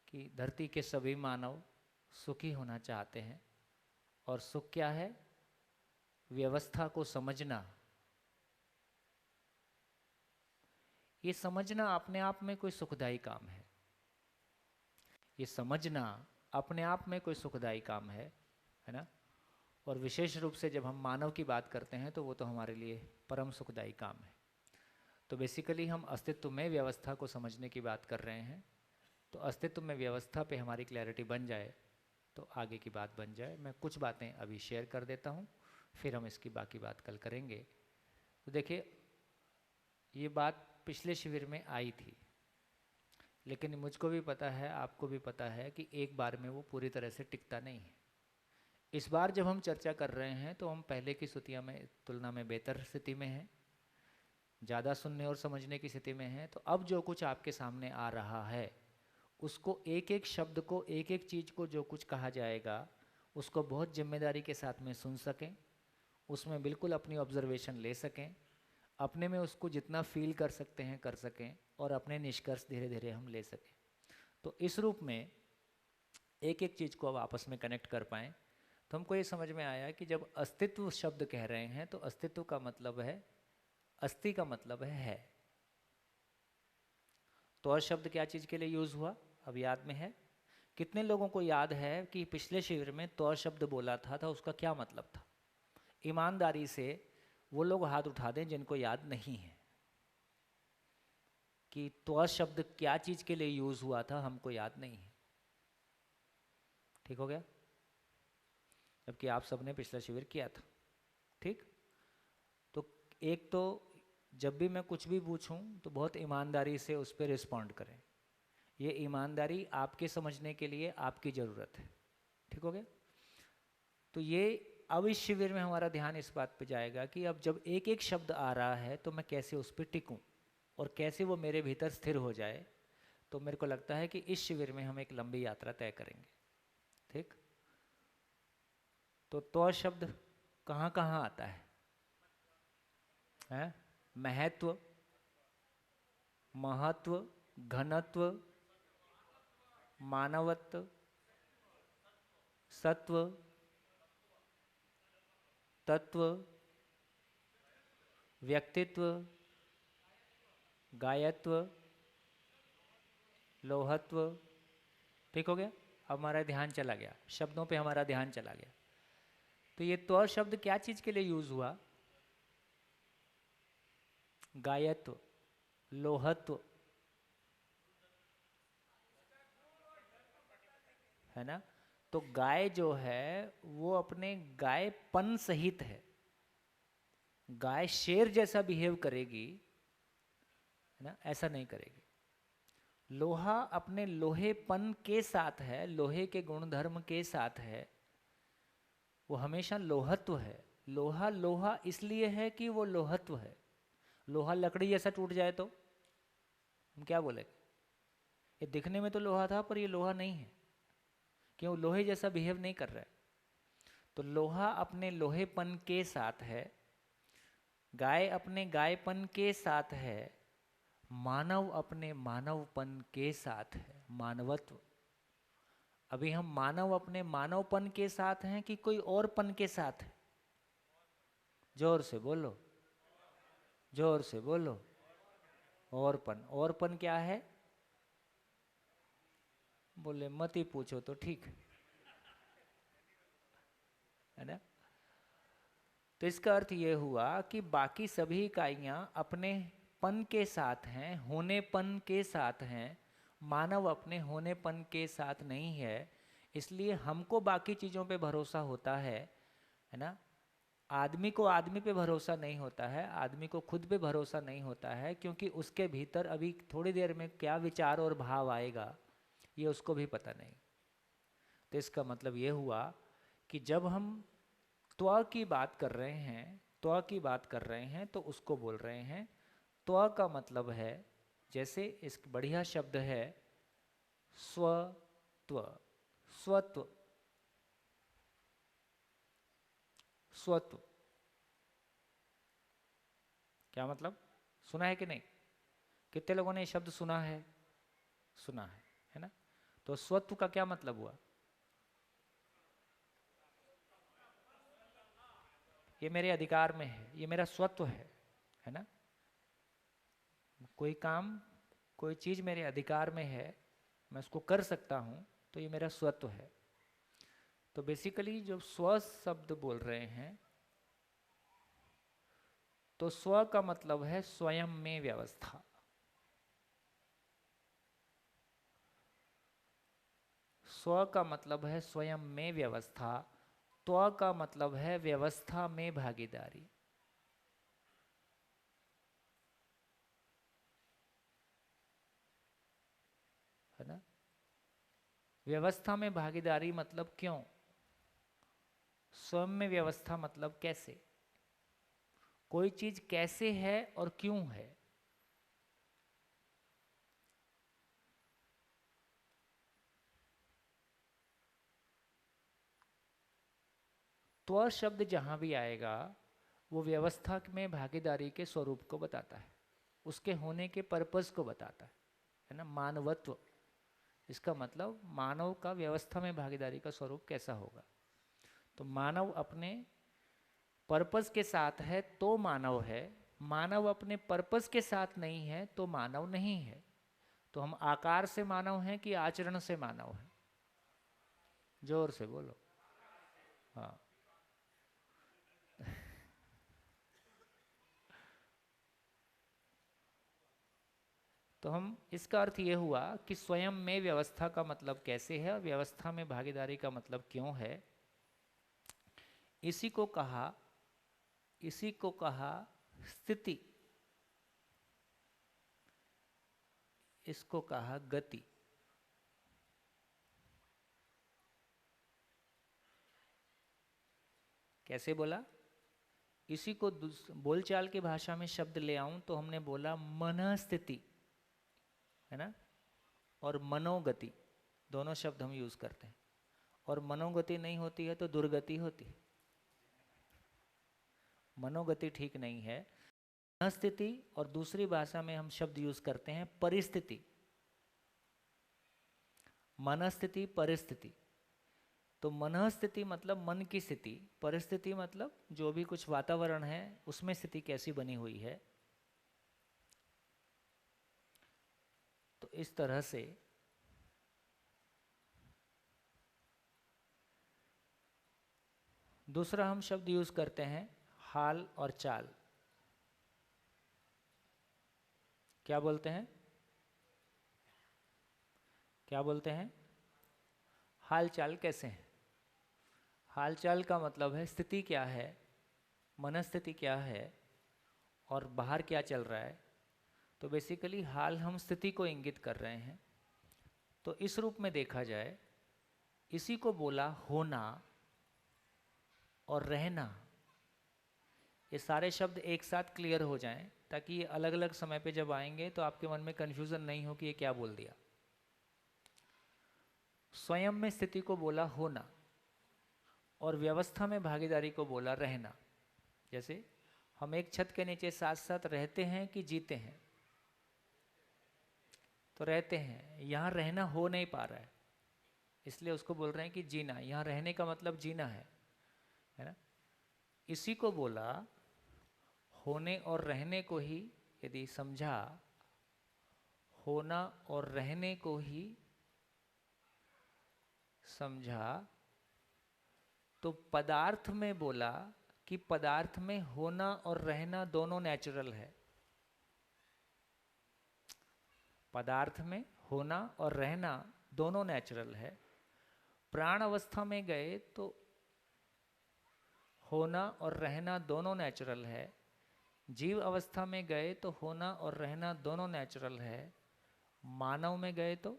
कि धरती के सभी मानव सुखी होना चाहते हैं, और सुख क्या है, व्यवस्था को समझना। ये समझना अपने आप में कोई सुखदायी काम है, ये समझना अपने आप में कोई सुखदायी काम है ना। और विशेष रूप से जब हम मानव की बात करते हैं तो वो तो हमारे लिए परम सुखदायी काम है। तो बेसिकली हम अस्तित्व में व्यवस्था को समझने की बात कर रहे हैं। तो अस्तित्व में व्यवस्था पे हमारी क्लैरिटी बन जाए तो आगे की बात बन जाए। मैं कुछ बातें अभी शेयर कर देता हूँ, फिर हम इसकी बाकी बात कल करेंगे। तो देखिए, ये बात पिछले शिविर में आई थी, लेकिन मुझको भी पता है, आपको भी पता है कि एक बार में वो पूरी तरह से टिकता नहीं है। इस बार जब हम चर्चा कर रहे हैं तो हम पहले की स्तुतियों में तुलना में बेहतर स्थिति में हैं, ज़्यादा सुनने और समझने की स्थिति में हैं। तो अब जो कुछ आपके सामने आ रहा है उसको एक एक शब्द को, एक एक चीज़ को जो कुछ कहा जाएगा उसको बहुत जिम्मेदारी के साथ में सुन सकें, उसमें बिल्कुल अपनी ऑब्जर्वेशन ले सकें, अपने में उसको जितना फील कर सकते हैं कर सकें, और अपने निष्कर्ष धीरे धीरे हम ले सकें। तो इस रूप में एक एक चीज़ को अब आपस में कनेक्ट कर पाएँ। तो हमको ये समझ में आया कि जब अस्तित्व शब्द कह रहे हैं तो अस्तित्व का मतलब है, अस्ति का मतलब है। तो और शब्द क्या चीज़ के लिए यूज़ हुआ, अब याद में है? कितने लोगों को याद है कि पिछले शिविर में तो शब्द बोला था उसका क्या मतलब था? ईमानदारी से वो लोग हाथ उठा दें जिनको याद नहीं है कि तो शब्द क्या चीज़ के लिए यूज़ हुआ था, हमको याद नहीं है। ठीक हो गया? जबकि आप सबने पिछला शिविर किया था। ठीक, तो एक तो जब भी मैं कुछ भी पूछूं तो बहुत ईमानदारी से उस पर रिस्पॉन्ड करें। ये ईमानदारी आपके समझने के लिए आपकी ज़रूरत है। ठीक हो गया? तो ये अब इस शिविर में हमारा ध्यान इस बात पे जाएगा कि अब जब एक एक शब्द आ रहा है तो मैं कैसे उस पर टिकूं और कैसे वो मेरे भीतर स्थिर हो जाए। तो मेरे को लगता है कि इस शिविर में हम एक लंबी यात्रा तय करेंगे। ठीक, तो शब्द कहाँ कहाँ आता है? महत्व, महत्व, घनत्व, मानवत्व, सत्व, तत्व, व्यक्तित्व, गायत्व, लोहत्व। ठीक हो गया? अब हमारा ध्यान चला गया, शब्दों पे हमारा ध्यान चला गया। तो ये तो शब्द क्या चीज के लिए यूज हुआ? गायत्व, लोहत्व, है ना। तो गाय जो है वो अपने गायपन सहित है। गाय शेर जैसा बिहेव करेगी, है ना, ऐसा नहीं करेगी। लोहा अपने लोहेपन के साथ है, लोहे के गुणधर्म के साथ है, वो हमेशा लोहत्व है। लोहा लोहा इसलिए है कि वो लोहत्व है। लोहा लकड़ी जैसा टूट जाए तो हम क्या बोले? ये दिखने में तो लोहा था पर ये लोहा नहीं है, क्यों? लोहे जैसा बिहेव नहीं कर रहा है। तो लोहा अपने लोहेपन के साथ है, गाय अपने गायपन के साथ है, मानव अपने मानवपन के साथ है, मानवत्व। अभी हम मानव अपने मानवपन के साथ हैं कि कोई और पन के साथ है? जोर से बोलो, जोर से बोलो। औरपन। औरपन क्या है? बोले मत ही पूछो तो ठीक है ना। तो इसका अर्थ ये हुआ कि बाकी सभी इकाइयाँ अपने पन के साथ हैं, होनेपन के साथ हैं, मानव अपने होनेपन के साथ नहीं है। इसलिए हमको बाकी चीज़ों पे भरोसा होता है ना। आदमी को आदमी पे भरोसा नहीं होता है, आदमी को खुद पे भरोसा नहीं होता है, क्योंकि उसके भीतर अभी थोड़ी देर में क्या विचार और भाव आएगा ये उसको भी पता नहीं। तो इसका मतलब ये हुआ कि जब हम त्व की बात कर रहे हैं, त्व की बात कर रहे हैं तो उसको बोल रहे हैं। त्व का मतलब है, जैसे इस बढ़िया शब्द है स्वत्व, स्वत्व, स्वत्व। क्या मतलब, सुना है कि नहीं? कितने लोगों ने ये शब्द सुना है? सुना है ना। तो स्वत्व का क्या मतलब हुआ? ये मेरे अधिकार में है, ये मेरा स्वत्व है ना। कोई काम, कोई चीज मेरे अधिकार में है, मैं उसको कर सकता हूं, तो ये मेरा स्वत्व है। तो बेसिकली जो स्व शब्द बोल रहे हैं, तो स्व का मतलब है स्वयं में व्यवस्था। स्व का मतलब है स्वयं में व्यवस्था, त्व का मतलब है व्यवस्था में भागीदारी। है ना। व्यवस्था में भागीदारी मतलब क्यों? स्वयं में व्यवस्था मतलब कैसे? कोई चीज कैसे है और क्यों है? त्व शब्द जहां भी आएगा वो व्यवस्था में भागीदारी के स्वरूप को बताता है, उसके होने के पर्पस को बताता है ना। मानवत्व, इसका मतलब मानव का व्यवस्था में भागीदारी का स्वरूप कैसा होगा। तो मानव अपने पर्पस के साथ है तो मानव है, मानव अपने पर्पस के साथ नहीं है तो मानव नहीं है। तो हम आकार से मानव हैं कि आचरण से मानव हैं? जोर से बोलो। हाँ। तो हम, इसका अर्थ ये हुआ कि स्वयं में व्यवस्था का मतलब कैसे है और व्यवस्था में भागीदारी का मतलब क्यों है। इसी को कहा स्थिति, इसको कहा गति। कैसे बोला? इसी को बोलचाल की भाषा में शब्द ले आऊं तो हमने बोला मनस्थिति, है ना, और मनोगति, दोनों शब्द हम यूज करते हैं। और मनोगति नहीं होती है तो दुर्गति होती है। मनोगति ठीक नहीं है। मनस्थिति, और दूसरी भाषा में हम शब्द यूज करते हैं परिस्थिति। मनस्थिति, परिस्थिति। तो मनस्थिति मतलब मन की स्थिति, परिस्थिति मतलब जो भी कुछ वातावरण है उसमें स्थिति कैसी बनी हुई है। तो इस तरह से दूसरा हम शब्द यूज करते हैं हाल और चाल। क्या बोलते हैं? क्या बोलते हैं? हाल चाल कैसे है? हाल चाल का मतलब है स्थिति क्या है, मनस्थिति क्या है और बाहर क्या चल रहा है। तो बेसिकली हाल हम स्थिति को इंगित कर रहे हैं। तो इस रूप में देखा जाए, इसी को बोला होना और रहना। ये सारे शब्द एक साथ क्लियर हो जाएं ताकि ये अलग अलग समय पे जब आएंगे तो आपके मन में कन्फ्यूजन नहीं हो कि ये क्या बोल दिया। स्वयं में स्थिति को बोला होना और व्यवस्था में भागीदारी को बोला रहना। जैसे हम एक छत के नीचे साथ साथ रहते हैं कि जीते हैं? तो रहते हैं, यहाँ रहना हो नहीं पा रहा है इसलिए उसको बोल रहे हैं कि जीना। यहाँ रहने का मतलब जीना है ना। इसी को बोला होने और रहने को ही यदि समझा, होना और रहने को ही समझा, तो पदार्थ में बोला कि पदार्थ में होना और रहना दोनों नेचुरल है। पदार्थ में होना और रहना दोनों नेचुरल है। प्राण अवस्था में गए तो होना और रहना दोनों नेचुरल है। जीव अवस्था में गए तो होना और रहना दोनों नेचुरल है। मानव में गए तो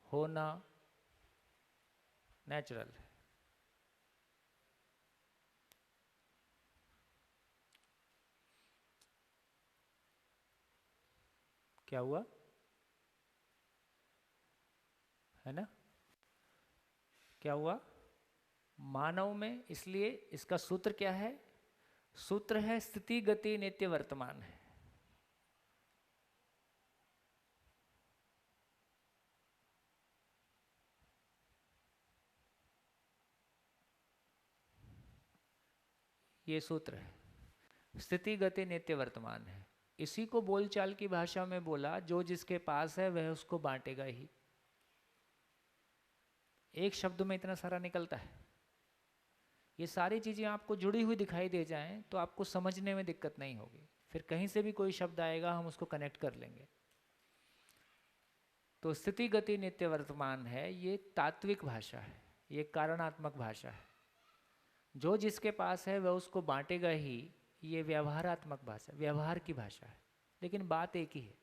होना नेचुरल है। क्या हुआ? है ना? क्या हुआ? मानव में, इसलिए इसका सूत्र क्या है? सूत्र है स्थिति गति नित्य वर्तमान है। ये सूत्र है, स्थिति गति नित्य वर्तमान है। इसी को बोलचाल की भाषा में बोला, जो जिसके पास है वह उसको बांटेगा ही। एक शब्द में इतना सारा निकलता है। ये सारी चीजें आपको जुड़ी हुई दिखाई दे जाएं तो आपको समझने में दिक्कत नहीं होगी। फिर कहीं से भी कोई शब्द आएगा, हम उसको कनेक्ट कर लेंगे। तो स्थिति गति नित्य वर्तमान है, ये तात्विक भाषा है, ये कारणात्मक भाषा है। जो जिसके पास है वह उसको बांटेगा ही, ये व्यवहारात्मक भाषा, व्यवहार की भाषा है, लेकिन बात एक ही है।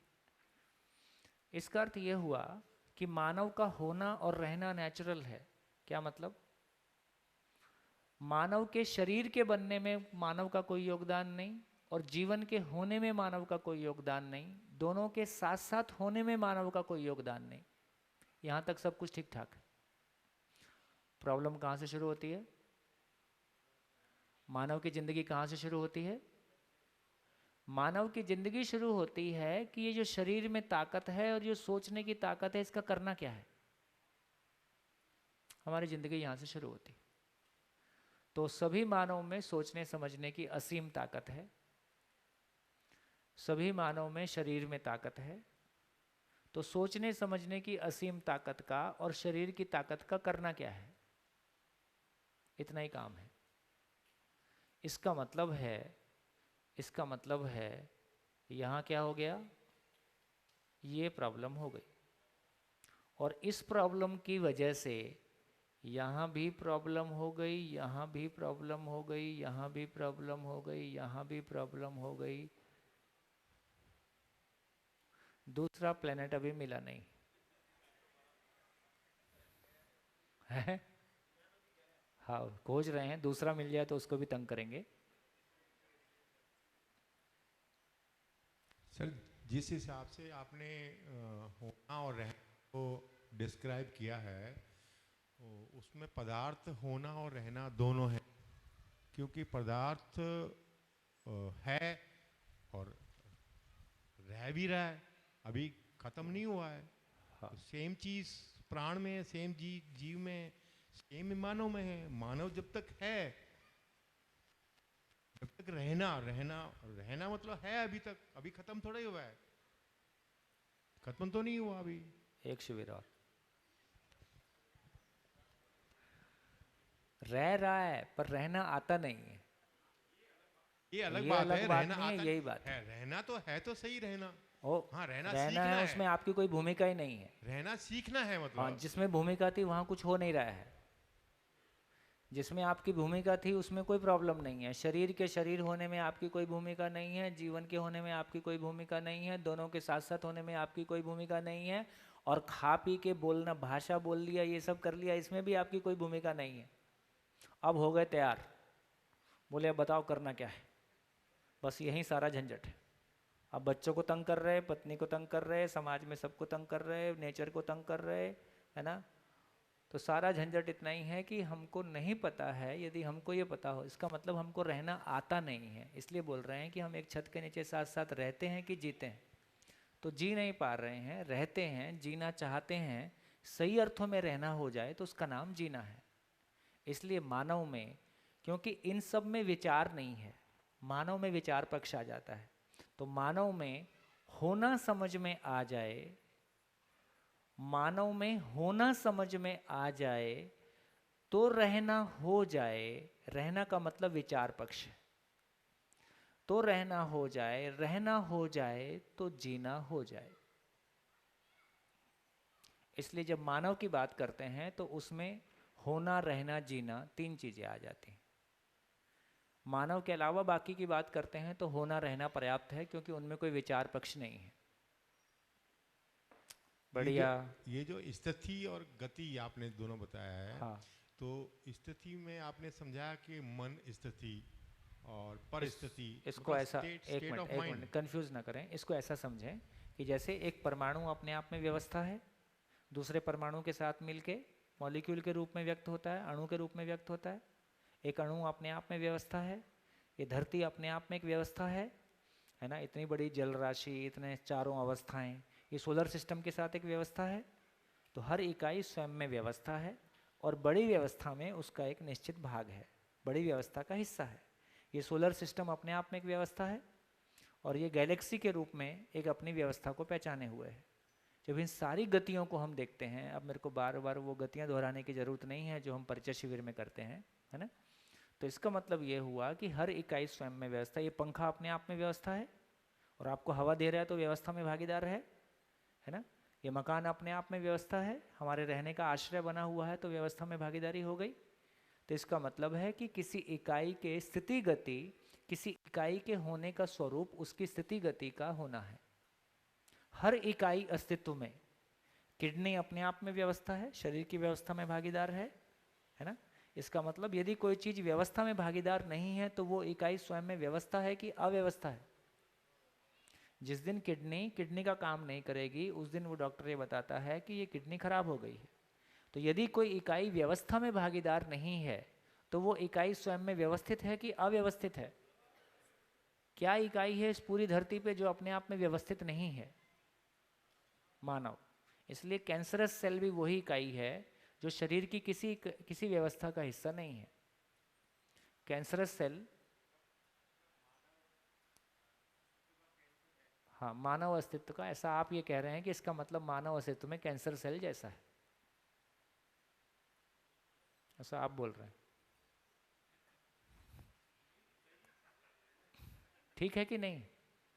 इसका अर्थ यह हुआ कि मानव का होना और रहना नेचुरल है। क्या मतलब? मानव के शरीर के बनने में मानव का कोई योगदान नहीं, और जीवन के होने में मानव का कोई योगदान नहीं। दोनों के साथ साथ होने में मानव का कोई योगदान नहीं। यहां तक सब कुछ ठीक ठाक है। प्रॉब्लम कहां से शुरू होती है? मानव की जिंदगी कहां से शुरू होती है? मानव की जिंदगी शुरू होती है कि ये जो शरीर में ताकत है और जो सोचने की ताकत है, इसका करना क्या है। हमारी जिंदगी यहां से शुरू होती है। तो सभी मानव में सोचने समझने की असीम ताकत है। सभी मानव में शरीर में ताकत है। तो सोचने समझने की असीम ताकत का और शरीर की ताकत का करना क्या है? इतना ही काम है। इसका मतलब है यहाँ क्या हो गया? ये प्रॉब्लम हो गई, और इस प्रॉब्लम की वजह से यहाँ भी प्रॉब्लम हो गई, यहाँ भी प्रॉब्लम हो गई, यहाँ भी प्रॉब्लम हो गई, यहाँ भी प्रॉब्लम हो गई। दूसरा प्लेनेट अभी मिला नहीं है। हाँ, खोज रहे हैं, दूसरा मिल जाए तो उसको भी तंग करेंगे। सर, जिस हिसाब से आपने होना और रहना को डिस्क्राइब किया है, उसमें पदार्थ होना और रहना दोनों है, क्योंकि पदार्थ है और रह भी रहा है, अभी खत्म नहीं हुआ है। हाँ। तो सेम चीज प्राण में है, सेम जीव में, सेम मानव में है। मानव जब तक है, जब तक रहना मतलब है अभी तक, अभी खत्म थोड़ा ही हुआ है, खत्म तो नहीं हुआ अभी। एक शिविर और रह रहा है, पर रहना आता नहीं है। ये अलग बात है, रहना नहीं है, यही बात है। रहना तो सही रहना। ओ, हाँ, रहना है, सीखना है। उसमें आपकी कोई भूमिका ही नहीं है। रहना सीखना है मतलब। हाँ, जिसमें भूमिका थी वहां कुछ हो नहीं रहा है। जिसमें आपकी भूमिका थी उसमें कोई प्रॉब्लम नहीं है। शरीर के शरीर होने में आपकी कोई भूमिका नहीं है, जीवन के होने में आपकी कोई भूमिका नहीं है, दोनों के साथ साथ होने में आपकी कोई भूमिका नहीं है, और खा पी के बोलना, भाषा बोल लिया, ये सब कर लिया, इसमें भी आपकी कोई भूमिका नहीं है। अब हो गए तैयार, बोले अब बताओ करना क्या है। बस यही सारा झंझट है। अब बच्चों को तंग कर रहे, पत्नी को तंग कर रहे, समाज में सबको तंग कर रहे, नेचर को तंग कर रहे, है ना। तो सारा झंझट इतना ही है कि हमको नहीं पता है। यदि हमको ये पता हो, इसका मतलब हमको रहना आता नहीं है। इसलिए बोल रहे हैं कि हम एक छत के नीचे साथ साथ रहते हैं कि जीते हैं। तो जी नहीं पा रहे हैं, रहते हैं, जीना चाहते हैं। सही अर्थों में रहना हो जाए तो उसका नाम जीना है। इसलिए मानव में, क्योंकि इन सब में विचार नहीं है, मानव में विचार पक्ष आ जाता है। तो मानव में होना समझ में आ जाए, मानव में होना समझ में आ जाए तो रहना हो जाए, रहना का मतलब विचार पक्ष है, तो रहना हो जाए, रहना हो जाए तो जीना हो जाए। इसलिए जब मानव की बात करते हैं तो उसमें होना, रहना, जीना 3 चीजें आ जाती हैं। मानव के अलावा बाकी की बात करते हैं तो होना रहना पर्याप्त है, क्योंकि उनमें कोई विचार पक्ष नहीं है। बढ़िया। ये जो स्थिति और गति आपने दोनों बताया है, हाँ। तो स्थिति में आपने समझाया कि मन स्थिति और परिस्थिति, इसको ऐसा एक मिनट कंफ्यूज ना करें, इसको ऐसा समझें कि जैसे एक परमाणु अपने आप में व्यवस्था है, दूसरे परमाणु के साथ मिलके मॉलिक्यूल के रूप में व्यक्त होता है, अणु के रूप में व्यक्त होता है। एक अणु अपने आप में व्यवस्था है, ये धरती अपने आप में एक व्यवस्था है ना, इतनी बड़ी जल राशि, इतने चारों अवस्थाएं, ये सोलर सिस्टम के साथ एक व्यवस्था है। तो हर इकाई स्वयं में व्यवस्था है और बड़ी व्यवस्था में उसका एक निश्चित भाग है, बड़ी व्यवस्था का हिस्सा है। ये सोलर सिस्टम अपने आप में एक व्यवस्था है और ये गैलेक्सी के रूप में एक अपनी व्यवस्था को पहचाने हुए है। जब इन सारी गतियों को हम देखते हैं, अब मेरे को बार बार वो गतियां दोहराने की ज़रूरत नहीं है जो हम परिचय शिविर में करते हैं, है ना। तो इसका मतलब ये हुआ कि हर इकाई स्वयं में व्यवस्था, ये पंखा अपने आप में व्यवस्था है और आपको हवा दे रहा है तो व्यवस्था में भागीदार है ना। ये मकान अपने आप में व्यवस्था है, हमारे रहने का आश्रय बना हुआ है तो व्यवस्था में भागीदारी हो गई। तो इसका मतलब है कि किसी इकाई के स्थिति गति, किसी इकाई के होने का स्वरूप उसकी स्थिति गति का होना है। हर इकाई अस्तित्व में, किडनी अपने आप में व्यवस्था है, शरीर की व्यवस्था में भागीदार है ना। इसका मतलब यदि कोई चीज व्यवस्था में भागीदार नहीं है तो वो इकाई स्वयं में व्यवस्था है कि अव्यवस्था है। जिस दिन किडनी का काम नहीं करेगी उस दिन वो डॉक्टर ये बताता है कि ये किडनी खराब हो गई है। तो यदि कोई इकाई व्यवस्था में भागीदार नहीं है तो वो इकाई स्वयं में व्यवस्थित है कि अव्यवस्थित है? क्या इकाई है इस पूरी धरती पे जो अपने आप में व्यवस्थित नहीं है? मानव। इसलिए कैंसरस सेल भी वही इकाई है जो शरीर की किसी व्यवस्था का हिस्सा नहीं है। कैंसरस सेल, हाँ, मानव अस्तित्व का, ऐसा आप ये कह रहे हैं कि इसका मतलब मानव अस्तित्व में कैंसर सेल जैसा है, ऐसा आप बोल रहे हैं। ठीक है कि नहीं?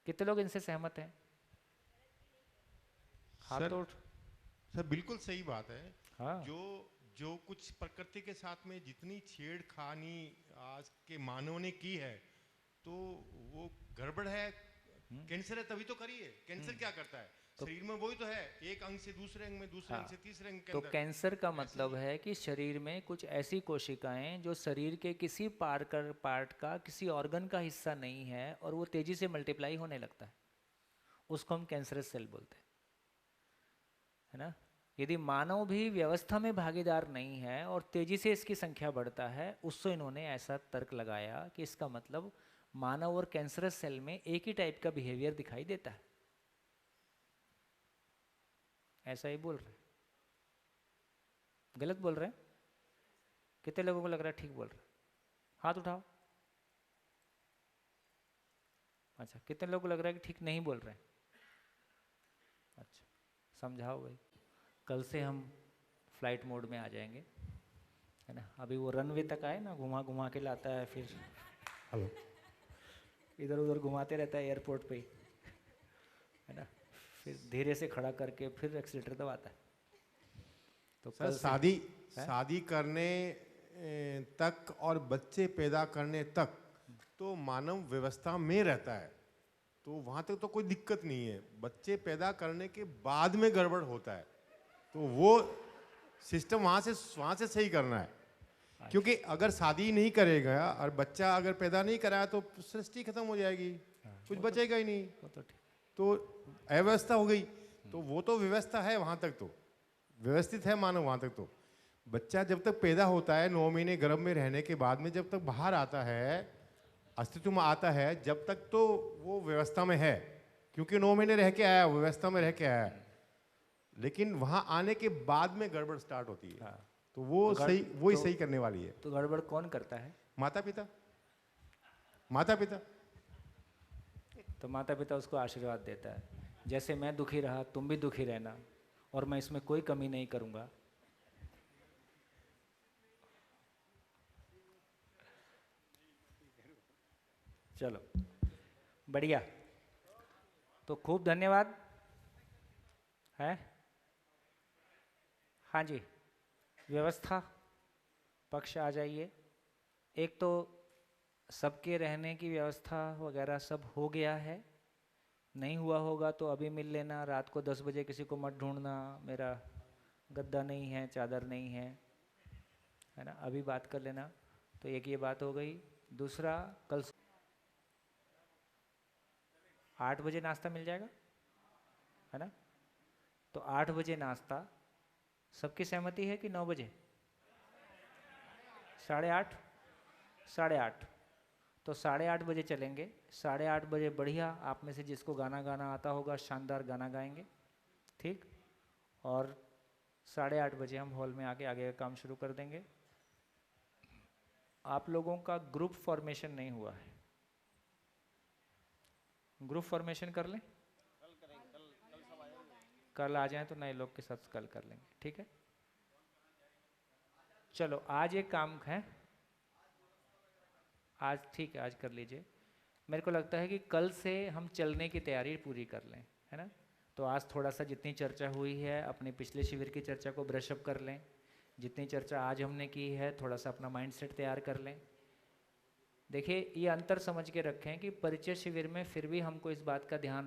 कितने लोग इनसे सहमत हैं? हाथ तो उठ। सर बिल्कुल सही बात है। हाँ। जो कुछ प्रकृति के साथ में जितनी छेड़खानी आज के मानव ने की है तो वो गड़बड़ है। कैंसर है तभी तो करी है। कैंसर क्या करता है? शरीर में वही तो है, एक अंग से दूसरे अंग में, दूसरे अंग से तीसरे अंग के तो अंदर। कैंसर का मतलब है कि शरीर में कुछ ऐसी कोशिकाएं जो शरीर के किसी पार्ट का, किसी ऑर्गन का हिस्सा नहीं है और वो तेजी से मल्टीप्लाई होने लगता है, उसको हम कैंसरस सेल बोलते हैं, है ना। यदि मानव भी व्यवस्था में भागीदार नहीं है और तेजी से इसकी संख्या बढ़ता है, उससे इन्होंने ऐसा तर्क लगाया कि इसका मतलब मानव और कैंसरस सेल में एक ही टाइप का बिहेवियर दिखाई देता है। ऐसा ही बोल रहे हैं? गलत बोल रहे हैं? कितने लोगों को लग रहा है ठीक बोल रहे हैं? हाथ उठाओ। अच्छा, कितने लोगों को लग रहा है कि ठीक नहीं बोल रहे हैं? अच्छा, समझाओ भाई। कल से हम फ्लाइट मोड में आ जाएंगे, है ना। अभी वो रनवे तक आए ना, घुमा घुमा के लाता है, फिर हेलो इधर उधर घुमाते रहता है एयरपोर्ट पे ही, है ना। फिर धीरे से खड़ा करके फिर एक्सीलेटर दबाता है। तो सर शादी करने तक और बच्चे पैदा करने तक तो मानव व्यवस्था में रहता है, तो वहाँ तक तो कोई दिक्कत नहीं है। बच्चे पैदा करने के बाद में गड़बड़ होता है, तो वो सिस्टम वहाँ से सही करना है। क्योंकि अगर शादी नहीं करेगा और बच्चा अगर पैदा नहीं कराया तो सृष्टि खत्म हो जाएगी, कुछ बचेगा ही नहीं, तो अव्यवस्था हो गई। तो वो तो व्यवस्था है, वहाँ तक तो व्यवस्थित है मानव। वहाँ तक तो बच्चा जब तक पैदा होता है, 9 महीने गर्भ में रहने के बाद में जब तक बाहर आता है, अस्तित्व में आता है, जब तक तो वो व्यवस्था में है, क्योंकि 9 महीने रह के आया, व्यवस्था में रह के आया। लेकिन वहाँ आने के बाद में गड़बड़ स्टार्ट होती है। तो वो सही, वही सही करने वाली है। तो गड़बड़ कौन करता है? माता पिता। माता पिता तो माता पिता उसको आशीर्वाद देता है, जैसे मैं दुखी रहा तुम भी दुखी रहना और मैं इसमें कोई कमी नहीं करूँगा। चलो बढ़िया, तो खूब धन्यवाद है। हाँ जी, व्यवस्था पक्ष आ जाइए। एक तो सबके रहने की व्यवस्था वगैरह सब हो गया है, नहीं हुआ होगा तो अभी मिल लेना। रात को 10 बजे किसी को मत ढूंढना, मेरा गद्दा नहीं है, चादर नहीं है ना, अभी बात कर लेना। तो एक ये बात हो गई। दूसरा, कल 8 बजे नाश्ता मिल जाएगा, है ना? तो 8 बजे नाश्ता, सबकी सहमति है कि 9 बजे? 8:30? 8:30, तो 8:30 बजे चलेंगे। 8:30 बजे बढ़िया, आप में से जिसको गाना गाना आता होगा शानदार गाना गाएंगे, ठीक? और 8:30 बजे हम हॉल में आके आगे का काम शुरू कर देंगे। आप लोगों का ग्रुप फॉर्मेशन नहीं हुआ है, ग्रुप फॉर्मेशन कर लें? कल आ जाएं तो नए लोग के साथ कल कर लेंगे, ठीक है? चलो आज एक काम है, आज ठीक है, आज कर लीजिए। मेरे को लगता है कि कल से हम चलने की तैयारी पूरी कर लें, है ना? तो आज थोड़ा सा जितनी चर्चा हुई है अपने पिछले शिविर की चर्चा को ब्रशअप कर लें। जितनी चर्चा आज हमने की है थोड़ा सा अपना माइंडसेट तैयार कर लें। देखिए, ये अंतर समझ के रखें कि परिचय शिविर में फिर भी हमको इस बात का ध्यान